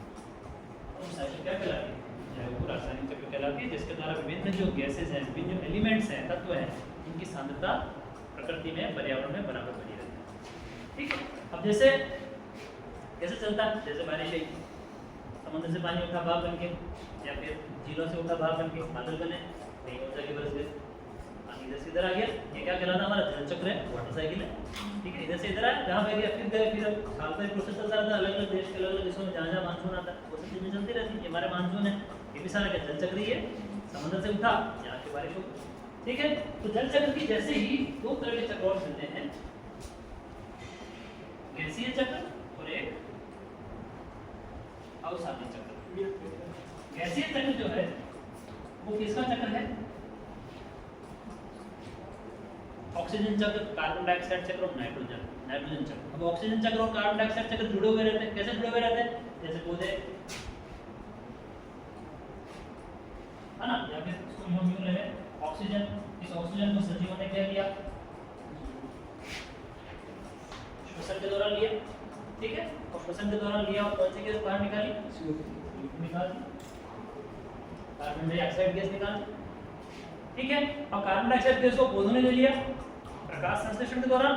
और साइकिल क्या कहलाती है, जैव भू रासायनिक चक्र कहलाती है, जिसके द्वारा विभिन्न जो गैसेज हैं, विभिन्न जो एलिमेंट्स हैं, तत्व हैं, इनकी सांद्रता प्रकृति में, पर्यावरण में बराबर बनी रहती है, ठीक है। अब जैसे कैसे चलता है? जैसे बारिश आई, समुद्र से पानी उठा भाप बन के, या फिर झीलों से उठा भाप बन के बादल बने, कहीं और जगह बरस गए, पानी इधर से इधर आ गया। ये क्या कहलाता है? हमारा जल चक्र है, वाटर साइकिल है। ठीक है, इधर से इधर आया, जहाँ बह गया फिर गए, फिर साल का प्रोसेस चलता रहता है। अलग अलग देश के अलग अलग देशों में जहाँ जहाँ मानसून आता है वो सब चीज़ें चलती रहती है। ये हमारा मानसून है, ये भी सारा क्या जल चक्र ही है। समुद्र से उठा, यहाँ की बारिश हो गई। ठीक है, तो जल चक्र की जैसे ही दो तरह के चक्र और चलते हैं, गैसीय चक्र और एक अवसादीय चक्र। गैसीय चक्र जो है वो किसका चक्र है? ऑक्सीजन चक्र, कार्बन डाइऑक्साइड चक्र और नाइट्रोजन चक्र। अब ऑक्सीजन चक्र और कार्बन डाइऑक्साइड चक्र जुड़े हुए रहते हैं। कैसे जुड़े हुए रहते हैं? जैसे पौधे, है ना, या फिर इसको यूं ले ऑक्सीजन, इस ऑक्सीजन को सजीवों ने क्या किया? श्वसन के दौरान लिया। ठीक है, और श्वसन के दौरान लिया और कौन सी गैस बाहर निकाली? निकाल कार्बन डाइऑक्साइड गैस निकाल। ठीक है, और कार्बन डाइऑक्साइड गैस को पौधों ने ले लिया प्रकाश संश्लेषण के दौरान।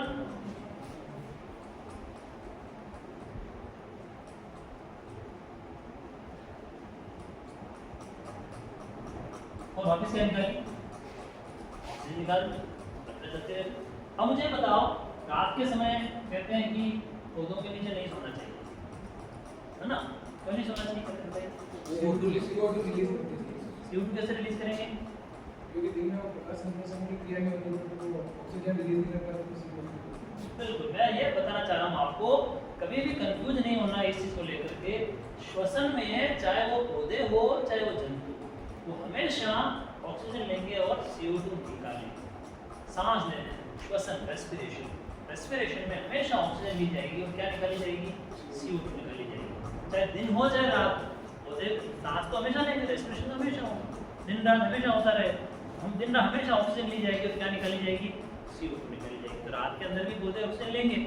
और वापस क्या निकाली? ऑक्सीजन निकाल। अब मुझे बताओ, रात के समय कहते हैं कि पौधों के नीचे नहीं सोना चाहिए, है ना? क्यों नहीं सोना चाहिए? CO2 कैसे रिलीज करेंगे? क्योंकि दिन में वो प्रकाश संश्लेषण की क्रिया में तो ऑक्सीजन रिलीज नहीं करता है। बिल्कुल, मैं ये बताना चाह रहा हूँ आपको, कभी भी कंफ्यूज नहीं होना इस चीज को लेकर के। श्वसन में चाहे वो पौधे हो चाहे वो जंतु, वो हमेशा ऑक्सीजन लेंगे और CO2 निकालेंगे। सांस लेने, श्वसन, रेस्पिरेशन में हमेशा ऑक्सीजन ली जाएगी और क्या निकाली जाएगी? CO2 निकाली जाएगी। चाहे दिन हो चाहे रात, पौधे सांस तो हमेशा लेंगे, रेस्पिरेशन तो हमेशा होगा, दिन रात हमेशा होता रहे। हम दिन रात हमेशा ऑक्सीजन ली जाएगी और क्या निकाली जाएगी? CO2 निकाली जाएगी। तो रात के अंदर भी पौधे ऑक्सीजन लेंगे,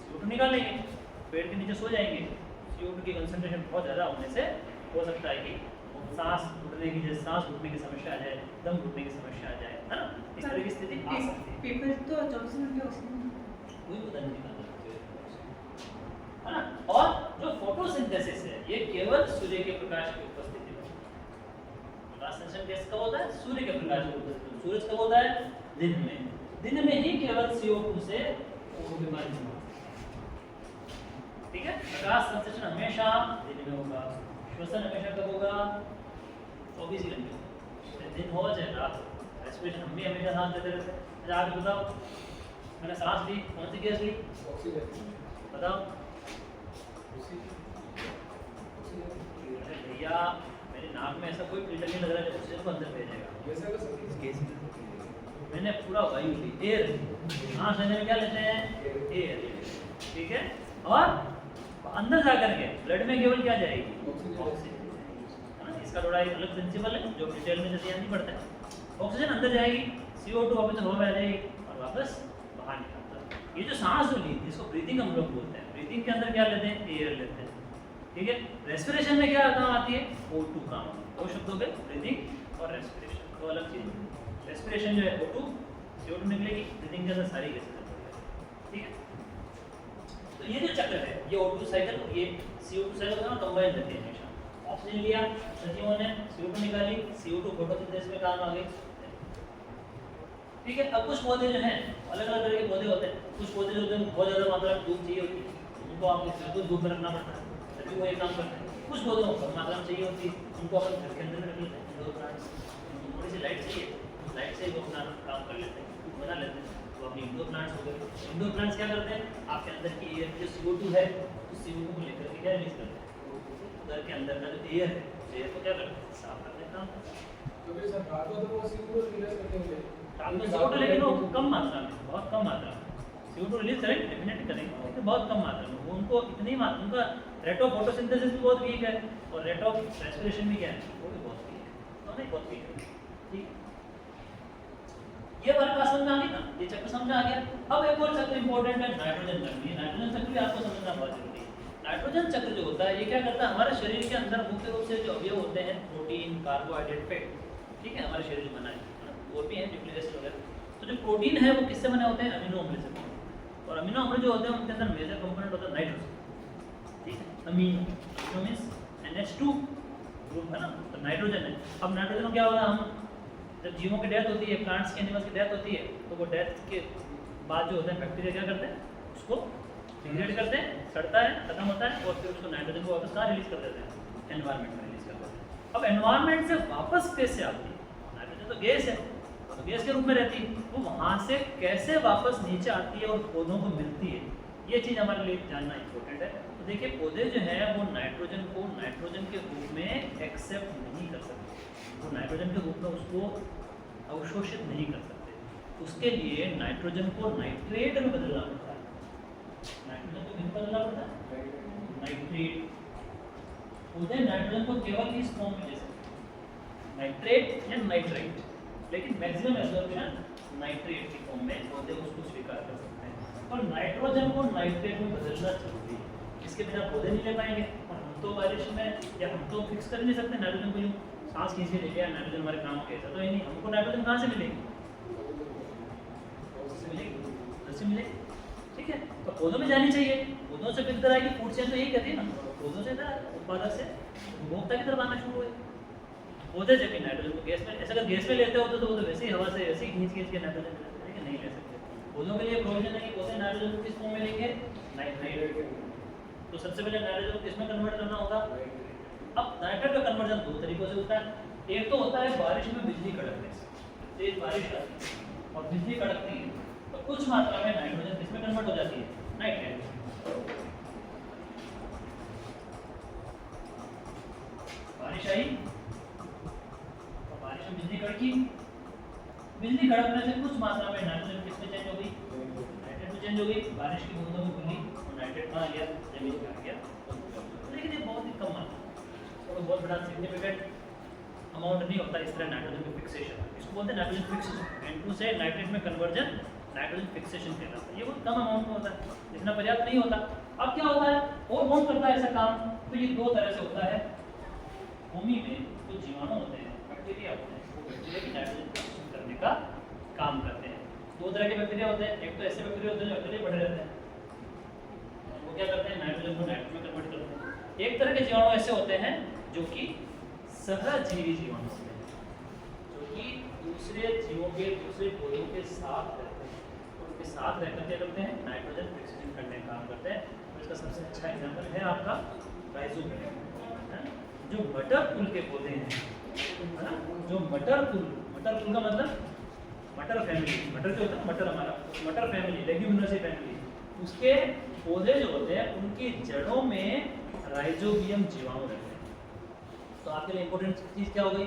CO2 निकालेंगे, पेड़ के नीचे सो जाएंगे। CO2 की कंसंट्रेशन बहुत ज़्यादा होने से हो सकता है कि सांस घुटने की, जैसे सांस घुटने की समस्या आ जाए, दम घुटने की समस्या आ जाए, है ना? इस तरह की स्थिति आ सकती है। पेपर तो 24 घंटे ऑक्सीजन कोई पता नहीं निकाल सकते, है ना? और जो फोटोसिंथेसिस है ये केवल सूर्य के प्रकाश की उपस्थिति में। प्रकाश संश्लेषण कैसे कब होता है? सूर्य के प्रकाश की उपस्थिति में। सूरज कब होता है? दिन में। दिन में ही केवल CO2 से बीमारी होती है। ठीक है, प्रकाश संश्लेषण हमेशा दिन में होगा, श्वसन हमेशा कब होगा? 24 घंटे, चाहे दिन हो चाहे रात हो। रेस्पिरेशन हम भी हमेशा सांस लेते रहते हैं। अच्छा आप बताओ, मैंने सांस ली, कौन सी गैस ली? ऑक्सीजन। बताओ भैया, मेरे नाक में ऐसा कोई फिल्टर नहीं लग रहा है जो ऑक्सीजन को अंदर भेजेगा। वैसे तो सब मैंने पूरा वायु ली, एयर। सांस लेने में क्या लेते हैं? एयर। ठीक है, और अंदर जाकर के ब्लड में केवल क्या जाएगी? ऑक्सीजन। इसका थोड़ा एक अलग प्रिंसिपल है जो डिटेल में जैसे नहीं पड़ता है। ऑक्सीजन अंदर जाएगी, CO2 वापस हवा में आ जाएगी और वापस बाहर निकलता है। ये जो सांस ली जिसको ब्रीथिंग हम लोग बोलते हैं, ब्रीथिंग के अंदर क्या लेते हैं? एयर लेते हैं। ठीक है, रेस्पिरेशन में क्या काम आती है? O2 काम आती है। दो शब्दों पे, ब्रीथिंग और रेस्पिरेशन, दो अलग चीज। रेस्पिरेशन जो है O2, CO2 निकलेगी, ब्रीथिंग के अंदर सारी गैसें निकलेंगी। ठीक है, तो ये जो चक्र है, ये O2 साइकिल, ये CO2 साइकिल दोनों कंबाइन रहते हैं हमेशा। ऑक्सीजन लिया सजीवों ने, CO2 निकाली, CO2 फोटोसिंथेसिस में काम आ गई। ठीक है, अब कुछ पौधे जो हैं अलग अलग तरह के पौधे होते हैं। कुछ पौधे जो होते हैं बहुत ज़्यादा मात्रा में धूप चाहिए होती है, उनको आपको बिल्कुल धूप में रखना पड़ता है, तभी वो ये काम करते हैं। कुछ पौधों को कम मात्रा में चाहिए होती है, उनको अपन घर के अंदर में रख लेते हैं। इंडोर प्लांट्स, थोड़ी सी लाइट चाहिए, लाइट से ही वो अपना काम कर लेते हैं, बना लेते हैं। तो अपनी इंडोर प्लांट्स हो गए। इंडोर प्लांट्स क्या करते हैं? आपके अंदर की एयर जो CO2 है, उस CO2 को लेकर के क्या रिलीज करते हैं? घर के अंदर का जो एयर है, एयर को क्या करते हैं? साफ कर देते हैं। तो मेरे साथ रात में तो वो CO2 रिलीज करते होंगे। रात में CO2 लेकिन वो कम मात्रा में, बहुत कम मात्रा में CO2 रिलीज करेंगे, डेफिनेटली करेंगे, लेकिन बहुत कम मात्रा में। वो उनको इतनी मात्रा, उनका रेट ऑफ फोटोसिंथेसिस भी बहुत वीक है और रेट ऑफ रेस्पिरेशन भी क्या है? वो भी बहुत वीक है, दोनों ही बहुत वीक है। ठीक है, ये हमारे पास समझ में आ गई ना, ये चक्र समझ में आ गया। अब एक और चक्र इंपॉर्टेंट है, नाइट्रोजन चक्र। ये नाइट्रोजन चक्र भी आपको समझना बहुत जरूरी है। नाइट्रोजन चक्र जो होता है ये क्या करता है? हमारे शरीर के अंदर मुख्य रूप से जो अवयव होते हैं, प्रोटीन, कार्बोहाइड्रेट, फैट, ठीक है, हमारे शरीर जो बना है, और भी है न्यूक्लिक एसिड वगैरह। तो जो प्रोटीन है वो किससे बने होते हैं? अमीनो अम्ल से। और अमीनो अम्ल जो होते हैं उनके अंदर मेजर कंपोनेंट होता है नाइट्रोजन। ठीक है, amino, amino means NH2 group है ना, तो नाइट्रोजन है। अब नाइट्रोजन में क्या होगा, हम जब जीवों की डेथ होती है, प्लांट्स के एनिमल्स की डेथ होती है, तो वो डेथ के बाद जो होता है बैक्टीरिया क्या करते हैं, उसको डिग्रेड करते हैं, सड़ता है, खत्म होता है, और फिर उसको नाइट्रोजन को वापस कहाँ रिलीज कर देते हैं, एनवायरनमेंट में रिलीज कर देते हैं। अब एनवायरनमेंट से वापस कैसे आती है, नाइट्रोजन तो गैस है, तो गैस के रूप में रहती है, वो वहाँ से कैसे वापस नीचे आती है और पौधों को मिलती है, ये चीज़ हमारे लिए जानना इंपॉर्टेंट है। तो देखिए पौधे जो हैं वो नाइट्रोजन को नाइट्रोजन के रूप में एक्सेप्ट नहीं कर सकते, वो नाइट्रोजन के रूप में उसको अवशोषित नहीं कर सकते, उसके लिए नाइट्रोजन को नाइट्रेट में बदलना पड़ता है। नाइट्रोजन को किस बदलना पड़ता है, नाइट्रेट। पौधे नाइट्रोजन को केवल इस फॉर्म में ले सकते हैं, नाइट्रेट या नाइट्राइट, लेकिन मैक्सिमम एब्जॉर्प्शन नाइट्रेट की फॉर्म में पौधे उसको स्वीकार कर सकते हैं। और नाइट्रोजन को नाइट्रेट में बदलना जरूरी है, इसके बिना पौधे नहीं ले पाएंगे। और हम तो बारिश में या हम तो फिक्स कर नहीं सकते नाइट्रोजन को, यूँ सांस खींच के ले लिया नाइट्रोजन हमारे काम के, ऐसा तो ही नहीं। हमको नाइट्रोजन कहाँ से मिलेगी, से मिलेगी, ठीक है। तो पौधों में जानी चाहिए, पौधों से फिर तरह की फूड चेन तो यही कहती है ना, पौधों से उत्पादक से उपभोक्ता की तरफ आना शुरू हुए। पौधे जब भी नाइट्रोजन को गैस में, ऐसा अगर गैस में लेते होते तो वो तो वैसे ही हवा से ऐसे ही खींच के नाइट्रोजन ले लेते, लेकिन नहीं ले सकते। पौधों के लिए प्रोविजन है कि पौधे नाइट्रोजन को किस फॉर्म में लेंगे, नाइट्रेट। तो सबसे पहले नाइट्रोजन को किस में कन्वर्ट करना होगा। अब नाइट्रेट का कन्वर्जन दो तरीकों से होता है, एक तो होता है बारिश में बिजली कड़कने से, तेज बारिश आती है और बिजली कड़कती है तो कुछ मात्रा में नाइट्रोजन किसमें कन्वर्ट हो जाती है, नाइट्रेट। बारिश आई और बारिश में बिजली कड़की, बिजली कड़कने से कुछ मात्रा में नाइट्रोजन किसमें चेंज हो गई, नाइट्रेट में चेंज हो गई। बारिश की बूंदों में खुली और नाइट्रेट कहाँ गया, जमीन में आ गया। लेकिन ये बहुत ही कम मात्रा, तो बहुत बड़ा सिग्निफिकेंट अमाउंट नहीं होता इस तरह नाइट्रोजन की फिक्सेशन, इसको बोलते हैं नाइट्रोजन फिक्सेशन। N2 से नाइट्रेट में कन्वर्जन नाइट्रोजन फिक्सेशन कहलाता है। ये बहुत कम अमाउंट में होता है, इतना पर्याप्त नहीं होता। अब क्या होता है, और कौन करता है ऐसा काम, तो ये दो तरह से होता है। भूमि में कुछ जीवाणु होते हैं, बैक्टीरिया होते हैं, वो बैक्टीरिया की नाइट्रोजन फिक्सेशन करने का काम करते हैं। दो तरह के बैक्टीरिया होते हैं, एक तो ऐसे बैक्टीरिया होते हैं जो अकेले पड़े रहते हैं, वो क्या करते हैं, नाइट्रोजन को नाइट्रेट में कन्वर्ट करते हैं। एक तरह के जीवाणु ऐसे होते हैं जो कि सहजीवी जीवाणु होते हैं, जो कि दूसरे जीवों के, दूसरे पौधों के साथ रहते हैं, उनके साथ रहकर क्या करते हैं, नाइट्रोजन फिक्सेशन करने का काम करते हैं। और इसका सबसे अच्छा एग्जाम्पल है आपका राइजोबियम, जो मटर कुल के पौधे हैं, है ना, जो मटर कुल का मतलब मटर फैमिली, मटर जो होता है मटर हमारा, मटर फैमिली, लेग्यूमिनोसी फैमिली, उसके पौधे जो होते हैं उनकी जड़ों में राइजोबियम जीवाणु रहते हैं। तो आपके लिए इंपॉर्टेंट चीज़ क्या हो गई,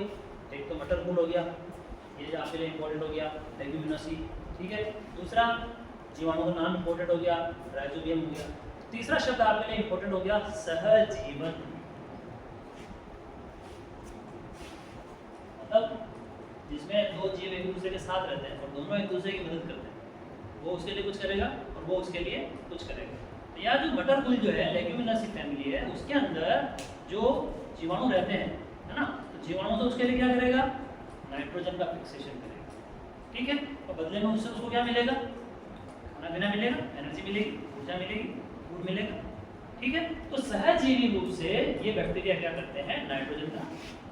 एक तो मटर कुल हो गया, ये जो आपके लिए इंपॉर्टेंट हो गया लेग्यूमिनोसी, ठीक है। दूसरा जीवाणु का नाम इंपॉर्टेंट हो गया, राइजोबियम हो गया। तीसरा शब्द आपके लिए इंपॉर्टेंट हो गया सहजीवन, मतलब जिसमें दो जीव एक दूसरे के साथ रहते हैं और दोनों एक दूसरे की मदद करते हैं, वो उसके लिए कुछ करेगा और वो उसके लिए कुछ करेगा। तो यह जो मटर कुल जो है लेग्यूमिनोसी फैमिली है, उसके अंदर जो जीवाणु रहते हैं, है ना, तो जीवाणु तो उसके लिए क्या करेगा, नाइट्रोजन का फिक्सेशन करेगा, ठीक है। और बदले में उससे उसको क्या मिलेगा, खाना पीना मिलेगा, एनर्जी मिलेगी, ऊर्जा मिलेगी, फूड मिलेगा, ठीक है। तो सहजीवी रूप से ये बैक्टीरिया क्या करते हैं, नाइट्रोजन का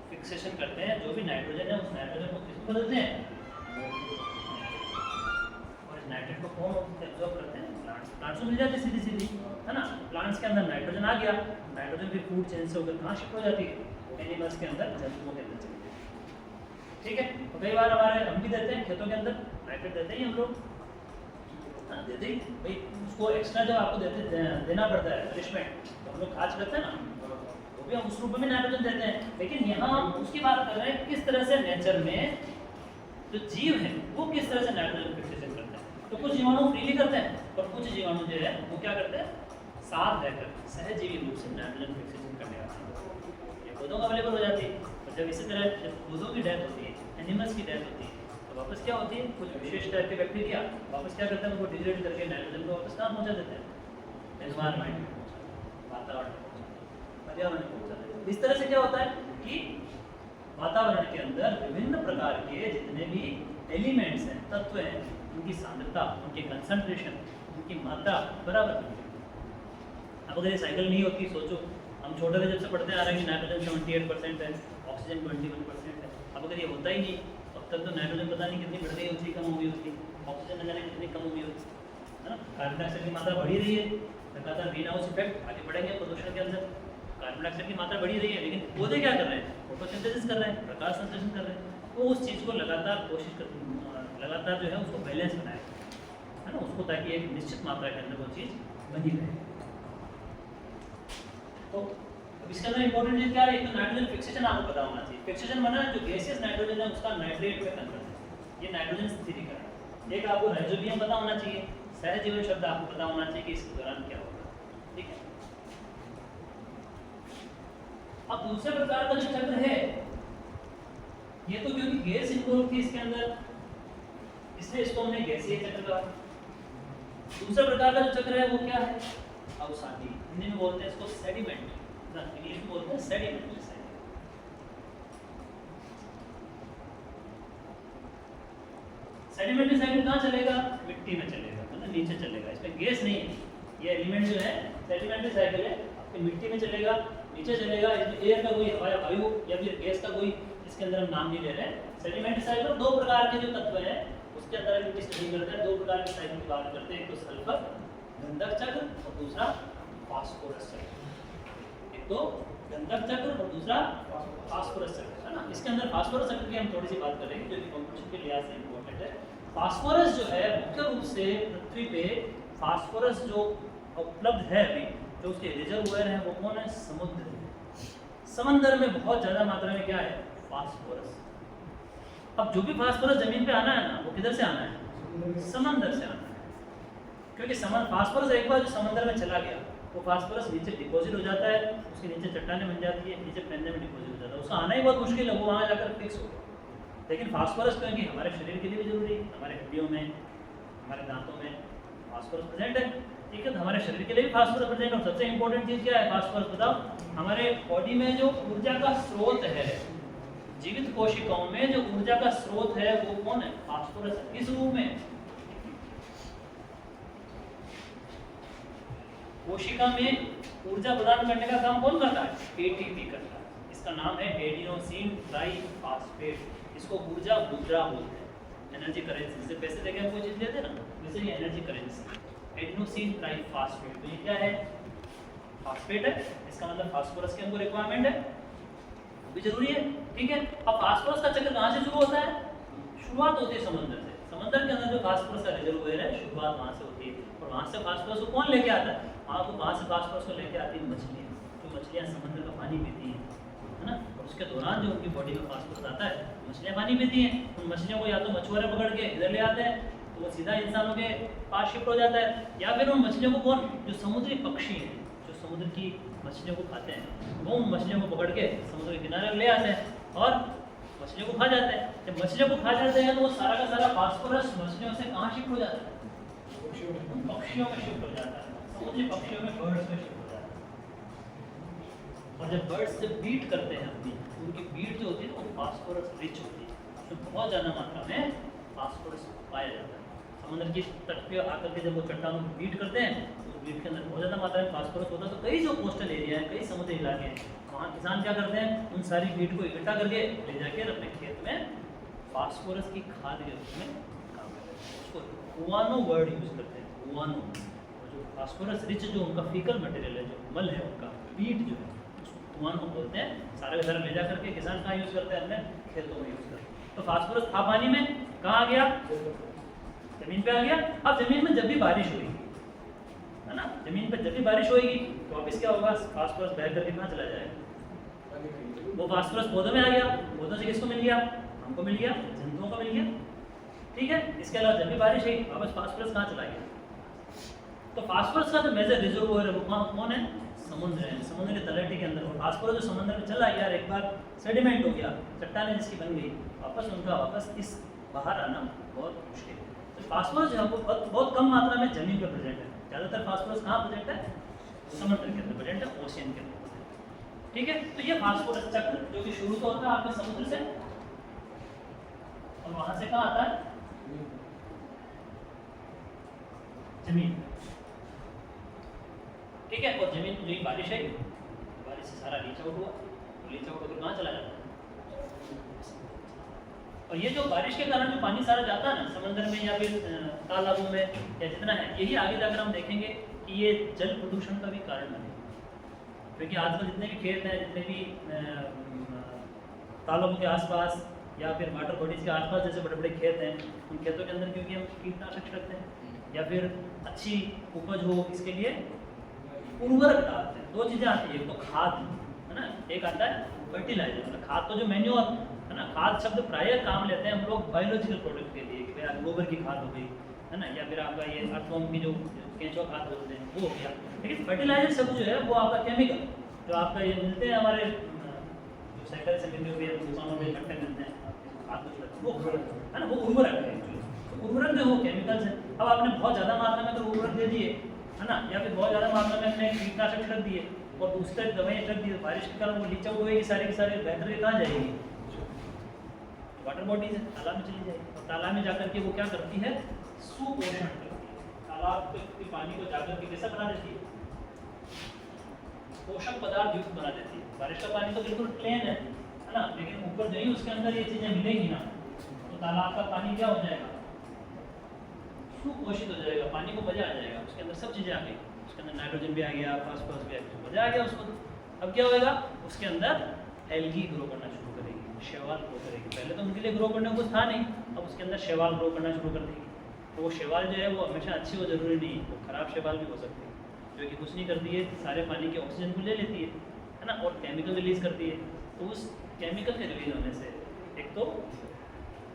फिक्सेशन करते हैं। जो भी नाइट्रोजन है उस नाइट्रोजन को किसमें बदलते हैं, और इस नाइट्रोजन को कौन एब्जॉर्ब करते हैं, प्लांट्स को मिल जाती है सीधी, है ना। प्लांट्स के अंदर नाइट्रोजन आ गया, नाइट्रोजन फिर फूड चेन से होकर कहाँ शिफ्ट हो जाती है, एनिमल्स के अंदर, जंतुओं के अंदर चली जाती है, ठीक है। तो कई बार हमारे हम भी देते हैं खेतों के अंदर नाइट्रेट देते हैं हम लोग, देते ही भाई, उसको एक्स्ट्रा जब आपको देना पड़ता है नरिशमेंट, तो हम लोग खाद करते हैं ना, वो भी हम उस रूप में नाइट्रोजन देते हैं। लेकिन यहाँ हम उसकी बात कर रहे हैं किस तरह से नेचर में जो जीव है वो किस तरह से नाइट्रोजन फिक्सेशन करते हैं। तो कुछ जीवाणु फ्रीली करते हैं और कुछ जीवाणु जो है वो क्या करते हैं, साथ रहकर सहजीवी रूप से नाइट्रोजन फिक्सेशन करने का ये पौधों को अवेलेबल हो जाती है। और जब इसी तरह जब पौधों की डेथ होती है, एनिमल्स की डेथ होती है, तो वापस क्या होती है, कुछ विशेष टाइप के बैक्टीरिया वापस क्या करते हैं, उनको डिग्रेड करके नाइट्रोजन को वापस कहाँ पहुँचा देते हैं, एनवायरनमेंट में, वातावरण में, पर्यावरण में पहुँचा देते हैं। इस तरह से क्या होता है कि वातावरण के अंदर विभिन्न प्रकार के जितने भी एलिमेंट्स हैं, तत्व हैं, उनकी सांद्रता, उनकी कंसंट्रेशन, उनकी मात्रा बराबर होती है। अब अगर ये साइकिल नहीं होती, सोचो हम छोटे थे जब से पढ़ते आ रहे हैं कि नाइट्रोजन 78% है, ऑक्सीजन 21% है। अब अगर ये होता ही नहीं तो अब तक तो नाइट्रोजन पता नहीं कितनी बढ़ गई होती, कम हो गई होती, ऑक्सीजन न जाने कितनी कम हो गई होती, है ना। कार्बन डाइऑक्साइड की मात्रा बढ़ी रही है, लगातार ग्रीन हाउस इफेक्ट, आगे बढ़ेंगे प्रदूषण के अंदर। कार्बन डाइऑक्साइड की मात्रा बढ़ी रही है, लेकिन पौधे क्या कर रहे हैं, फोटोसिंथेसिस कर रहे हैं, प्रकाश संश्लेषण कर रहे हैं। वो उस चीज़ को लगातार कोशिश कर, लगातार जो है उसको बैलेंस बनाए, है ना, उसको, ताकि एक निश्चित मात्रा के अंदर वो चीज़ बनी रहे। तो अब इसके अंदर इंपॉर्टेंट चीज़ क्या है, एक तो नाइट्रोजन फिक्सेशन आपको पता होना चाहिए। फिक्सेशन माना जो गैसियस नाइट्रोजन है उसका नाइट्रेट में कन्वर्जन, ये नाइट्रोजन स्थिरीकरण। एक आपको राइजोबियम पता होना चाहिए, सहजीवन शब्द आपको पता होना चाहिए कि इसके दौरान क्या होगा, ठीक है। अब दूसरे प्रकार का जो चक्र है, ये तो क्योंकि गैस इन्वॉल्व थी इसके अंदर, इसलिए इसको हमने गैसीय चक्र कहा। दूसरा प्रकार का जो चक्र है वो क्या है, अवसादी, हिंदी में बोलते हैं इसको सेडिमेंट, इंग्लिश में बोलते हैं सेडिमेंट। सेडिमेंट्री साइकिल कहाँ चलेगा, मिट्टी में चलेगा, मतलब नीचे चलेगा, इसमें गैस नहीं है। ये एलिमेंट जो है सेडिमेंट्री साइकिल है, आपके मिट्टी में चलेगा, नीचे चलेगा, इसमें एयर का कोई वायु या फिर गैस का कोई इसके अंदर हम नाम नहीं ले रहे हैं। सेडिमेंट्री साइकिल दो प्रकार के जो तत्व हैं उसके अंदर हम स्टडी करते हैं, दो प्रकार के साइकिल की बात करते हैं, एक तो सल्फर गंधक चक्र और दूसरा फास्फोरस चक्र। एक तो गंधक चक्र और दूसरा फास्फोरस चक्र, है ना। इसके अंदर फास्फोरस चक्र की हम थोड़ी सी बात करेंगे जो कि कंपटीशन के लिहाज से इंपॉर्टेंट है। फास्फोरस जो है मुख्य रूप से पृथ्वी पे फास्फोरस जो उपलब्ध है अभी, जो उसके रिजर्वोयर है वो कौन है, समुद्र। समंदर में बहुत ज्यादा मात्रा में क्या है, फास्फोरस। अब जो भी फास्फोरस जमीन पे आना है ना, वो किधर से आना है, समंदर से आना है। क्योंकि फास्फोरस एक बार जो समंदर में चला गया, वो फास्फोरस नीचे डिपॉजिट हो जाता है, उसके नीचे चट्टानें बन जाती है, नीचे पेंदे में डिपॉजिट हो जाता है, उसका आना ही बहुत मुश्किल है, वो वहाँ जाकर फिक्स हो। लेकिन फास्फोरस क्योंकि हमारे शरीर के लिए भी जरूरी है, हमारे हड्डियों में, हमारे दांतों में फास्फोरस प्रेजेंट है, ठीक है। तो हमारे शरीर के लिए भी फास्फोरस प्रेजेंट है। और सबसे इंपॉर्टेंट चीज़ क्या है, फास्फोरस बताओ, हमारे बॉडी में जो ऊर्जा का स्रोत है, जीवित कोशिकाओं में जो ऊर्जा का स्रोत है वो कौन है, फास्फोरस है। किस रूप में, कोशिका में ऊर्जा प्रदान करने का काम कौन करता है, एटीपी करता है। इसका नाम है एडिनोसिन ट्राइफॉस्फेट। इसको ऊर्जा मुद्रा बोलते हैं, एनर्जी करेंसी। जैसे पैसे देके हम कोई चीज लेते हैं ना, वैसे ये एनर्जी करेंसी, एडिनोसिन ट्राइफॉस्फेट। तो ये क्या है, फॉस्फेट है, इसका मतलब फास्फोरस की हमको रिक्वायरमेंट है, भी जरूरी है, ठीक है। अब फास्फोरस का चक्र कहाँ से शुरू होता है, शुरुआत होती है समंदर से। समंदर के अंदर जो फास्फोरस का रिजर्वोयर है, शुरुआत वहाँ से होती है। और वहाँ से फास्फोरस को कौन लेके आता है, वहाँ से फास्फोरस को लेके आती है मछलियाँ। तो मछलियाँ समंदर का पानी पीती हैं, है ना। और उसके दौरान जो उनकी बॉडी में फास्फोरस आता है, मछलियाँ पानी पीती हैं। उन मछलियों को या तो मछुआरे पकड़ के इधर ले आते हैं, तो वो सीधा इंसानों के पास शिफ्ट हो जाता है, या फिर उन मछलियों को कौन, जो समुद्री पक्षी हैं, जो समुद्र की मछलियों को खाते हैं, वो उन मछलियों को पकड़ के समुद्र के किनारे ले आते हैं और मछलियों को खा जाते हैं। जब मछलियों को खा जाते हैं तो वो सारा का सारा फास्फोरस मछलियों से कहाँ शिफ्ट हो जाता है, पक्षियों में शिफ्ट हो जाता है, समुद्री पक्षियों में, बर्ड्स में शिफ्ट हो जाता है। और जब बर्ड्स जब बीट करते हैं अपनी, उनकी बीट जो होती है वो फास्फोरस रिच होती है, तो बहुत ज़्यादा मात्रा में फास्फोरस पाया जाता है। समुद्र की तट पे आकर के जब वो चट्टानों को बीट करते हैं, तो उस बीट के अंदर बहुत ज़्यादा मात्रा में फास्फोरस होता है। तो कई जो कोस्टल एरिया है, कई समुद्री इलाके हैं, वहाँ किसान क्या करते हैं, उन सारी बीट को इकट्ठा करके ले जाकर अपने खेत में फास्फोरस की खाद के रूप में काम करते हैं। उसको हुआनो वर्ड यूज करते हैं, हुआनो। और जो फास्फोरस रिच जो उनका फीकल मटेरियल है, जो मल है उनका, बीट जो है, उसको हुआनो बोलते हैं। सारा का सारा ले जा करके किसान कहाँ यूज़ करते हैं, अपने खेतों में यूज़ करते हैं। तो फास्फोरस था पानी में, कहाँ आ गया, जमीन पे आ गया। अब जमीन में जब भी बारिश हुई, है ना, जमीन पे जब भी बारिश होगी तो वापस क्या होगा, फास्फोरस बह करके कहाँ चला जाएगा, वो फास्फोरस पौधों में आ गया। पौधों से किसको मिल गया, हमको मिल गया, जंतुओं को मिल गया, ठीक है। इसके अलावा जब भी बारिश हुई वापस फास्फोरस कहाँ चला गया। तो फास्फोरस का जो मेजर रिजर्वोयर है वो कौन है, समुद्र है, समुद्र के तलहटी के अंदर। और फास्फोरस जो समुद्र में चला गया, एक बार सेडिमेंट हो गया, चट्टानें जिसकी बन गई, वापस इस बाहर आना बहुत मुश्किल है। तो फास्फोरस जो है वो बहुत कम मात्रा में जमीन पर प्रेजेंट है। ज़्यादातर फास्फोरस कहाँ प्रेजेंट है, समुद्र के अंदर प्रेजेंट है, ओशियन के अंदर, ठीक है। तो ये फास्फोरस चक्र जो कि शुरू तो होता है आपके समुद्र से, और वहां से कहाँ आता है, जमीन। ठीक है। और जमीन जो ही बारिश आई, बारिश से सारा लीच आउट हुआ, तो लीच आउट होकर कहाँ चला जाता है? और ये जो बारिश के कारण जो पानी सारा जाता है ना समंदर में या फिर तालाबों में या जितना है, यही आगे जाकर हम देखेंगे कि ये जल प्रदूषण का भी कारण बने। क्योंकि आजकल जितने भी खेत हैं, जितने भी तालाबों के आसपास या फिर वाटर बॉडीज के आसपास जैसे बड़े बड़े खेत हैं, उन खेतों के अंदर क्योंकि हम कीटनाशक रखते हैं या फिर अच्छी उपज हो इसके लिए उर्वरक डालते हैं। दो चीज़ें आती है, एक तो खाद है ना, एक आता है फर्टिलाइजर। मतलब खाद तो जो मैन्योर है ना, खाद शब्द प्रायः काम लेते हैं हम लोग बायोलॉजिकल प्रोडक्ट के लिए कि भाई आप गोबर की खाद हो गई है ना, या फिर आपका ये अर्थवॉर्म की जो केंचुआ खाद बोलते हैं वो हो गया। लेकिन फर्टिलाइजर शब्द जो है वो आपका केमिकल जो आपका ये मिलते हैं हमारे जो साइकिल से मिलते हुए दुकानों में इकट्ठे मिलते हैं खाद वो है ना, वो उर्वरक है। तो उर्वरक जो है वो केमिकल्स है। अब आपने बहुत ज़्यादा मात्रा में तो उर्वरक दे दिए है ना, या फिर बहुत ज़्यादा मात्रा में अपने कीटनाशक छिड़क दिए और दूसरे दवाइयाँ छिड़क दी, बारिश के कारण वो लीच आउट होएगी सारी की सारी, बेहतर के कहाँ जाएगी? वाटर बॉडीज है, तालाब में चली जाएगी। और तालाब में जाकर के वो क्या करती है? सुपोषण करती है। तालाब के पानी को जाकर के कैसा बना देती है? पोषक पदार्थ युक्त बना देती है। बारिश का पानी तो बिल्कुल प्लेन है ना, लेकिन ऊपर जो ही उसके अंदर ये चीजें मिलेगी ना, तो तालाब का पानी क्या हो जाएगा? सुपोषित हो जाएगा, पानी को मजा आ जाएगा, उसके अंदर सब चीजें आ गई, उसके अंदर नाइट्रोजन भी आ गया, फास्फोरस भी आ गया, मजा आ गया उसको। अब क्या होएगा? उसके अंदर एल्गी ग्रो करना शुरू करेगी, शैवाल ग्रो करेगी। पहले तो उनके लिए ग्रो करने को कुछ था नहीं, अब उसके अंदर शैवाल ग्रो करना शुरू कर देगी। तो वो शैवाल जो है वो हमेशा अच्छी हो जरूरी नहीं, वो खराब शैवाल भी हो सकती है, जो कि कुछ नहीं करती है, सारे पानी के ऑक्सीजन को ले लेती है ना, और केमिकल रिलीज करती है। तो उस केमिकल के रिलीज होने से एक तो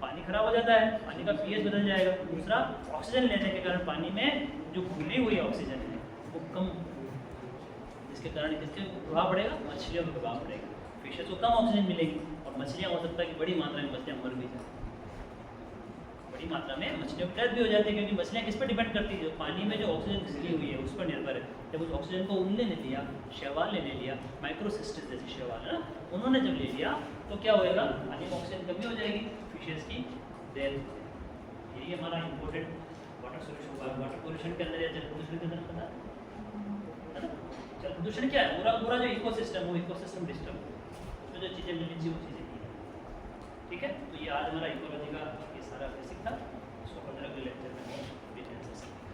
पानी खराब हो जाता है, पानी का पीएच बदल जाएगा, दूसरा ऑक्सीजन लेने के कारण पानी में जो घुली हुई ऑक्सीजन है वो कम, जिसके कारण किसके प्रभाव पड़ेगा? मछलियों पर प्रभाव पड़ेगा। फिशेस को कम ऑक्सीजन मिलेगी और मछलियाँ हो सकता है कि बड़ी मात्रा में मछलियाँ मर भी जाए, बड़ी मात्रा में मछलियों की डेथ भी हो जाती है, क्योंकि मछलियाँ किस पर डिपेंड करती है? जो पानी में जो ऑक्सीजन घुली हुई है उस पर निर्भर है। जब उस ऑक्सीजन को उनने ले लिया, शैवाल ने ले लिया, माइक्रोसिस्टिस जैसी शैवाल है ना, उन्होंने जब ले लिया तो क्या होएगा? पानी में ऑक्सीजन कमी हो जाएगी, फिशेस की डेथ। यही हमारा इम्पोर्टेंट वाटर सोल्यूशन होगा। वाटर पोल्यूशन के अंदर या जल प्रदूषण के अंदर पता है ना, जल प्रदूषण क्या है? पूरा पूरा जो इकोसिस्टम, वो इकोसिस्टम डिस्टर्ब, उसमें जो चीज़ें मिलनी चाहिए वो चीज़ें नहीं है। ठीक है, तो ये आज हमारा इकोलॉजी का ये सारा बेसिक था, इसको 15 अगले लेक्चर में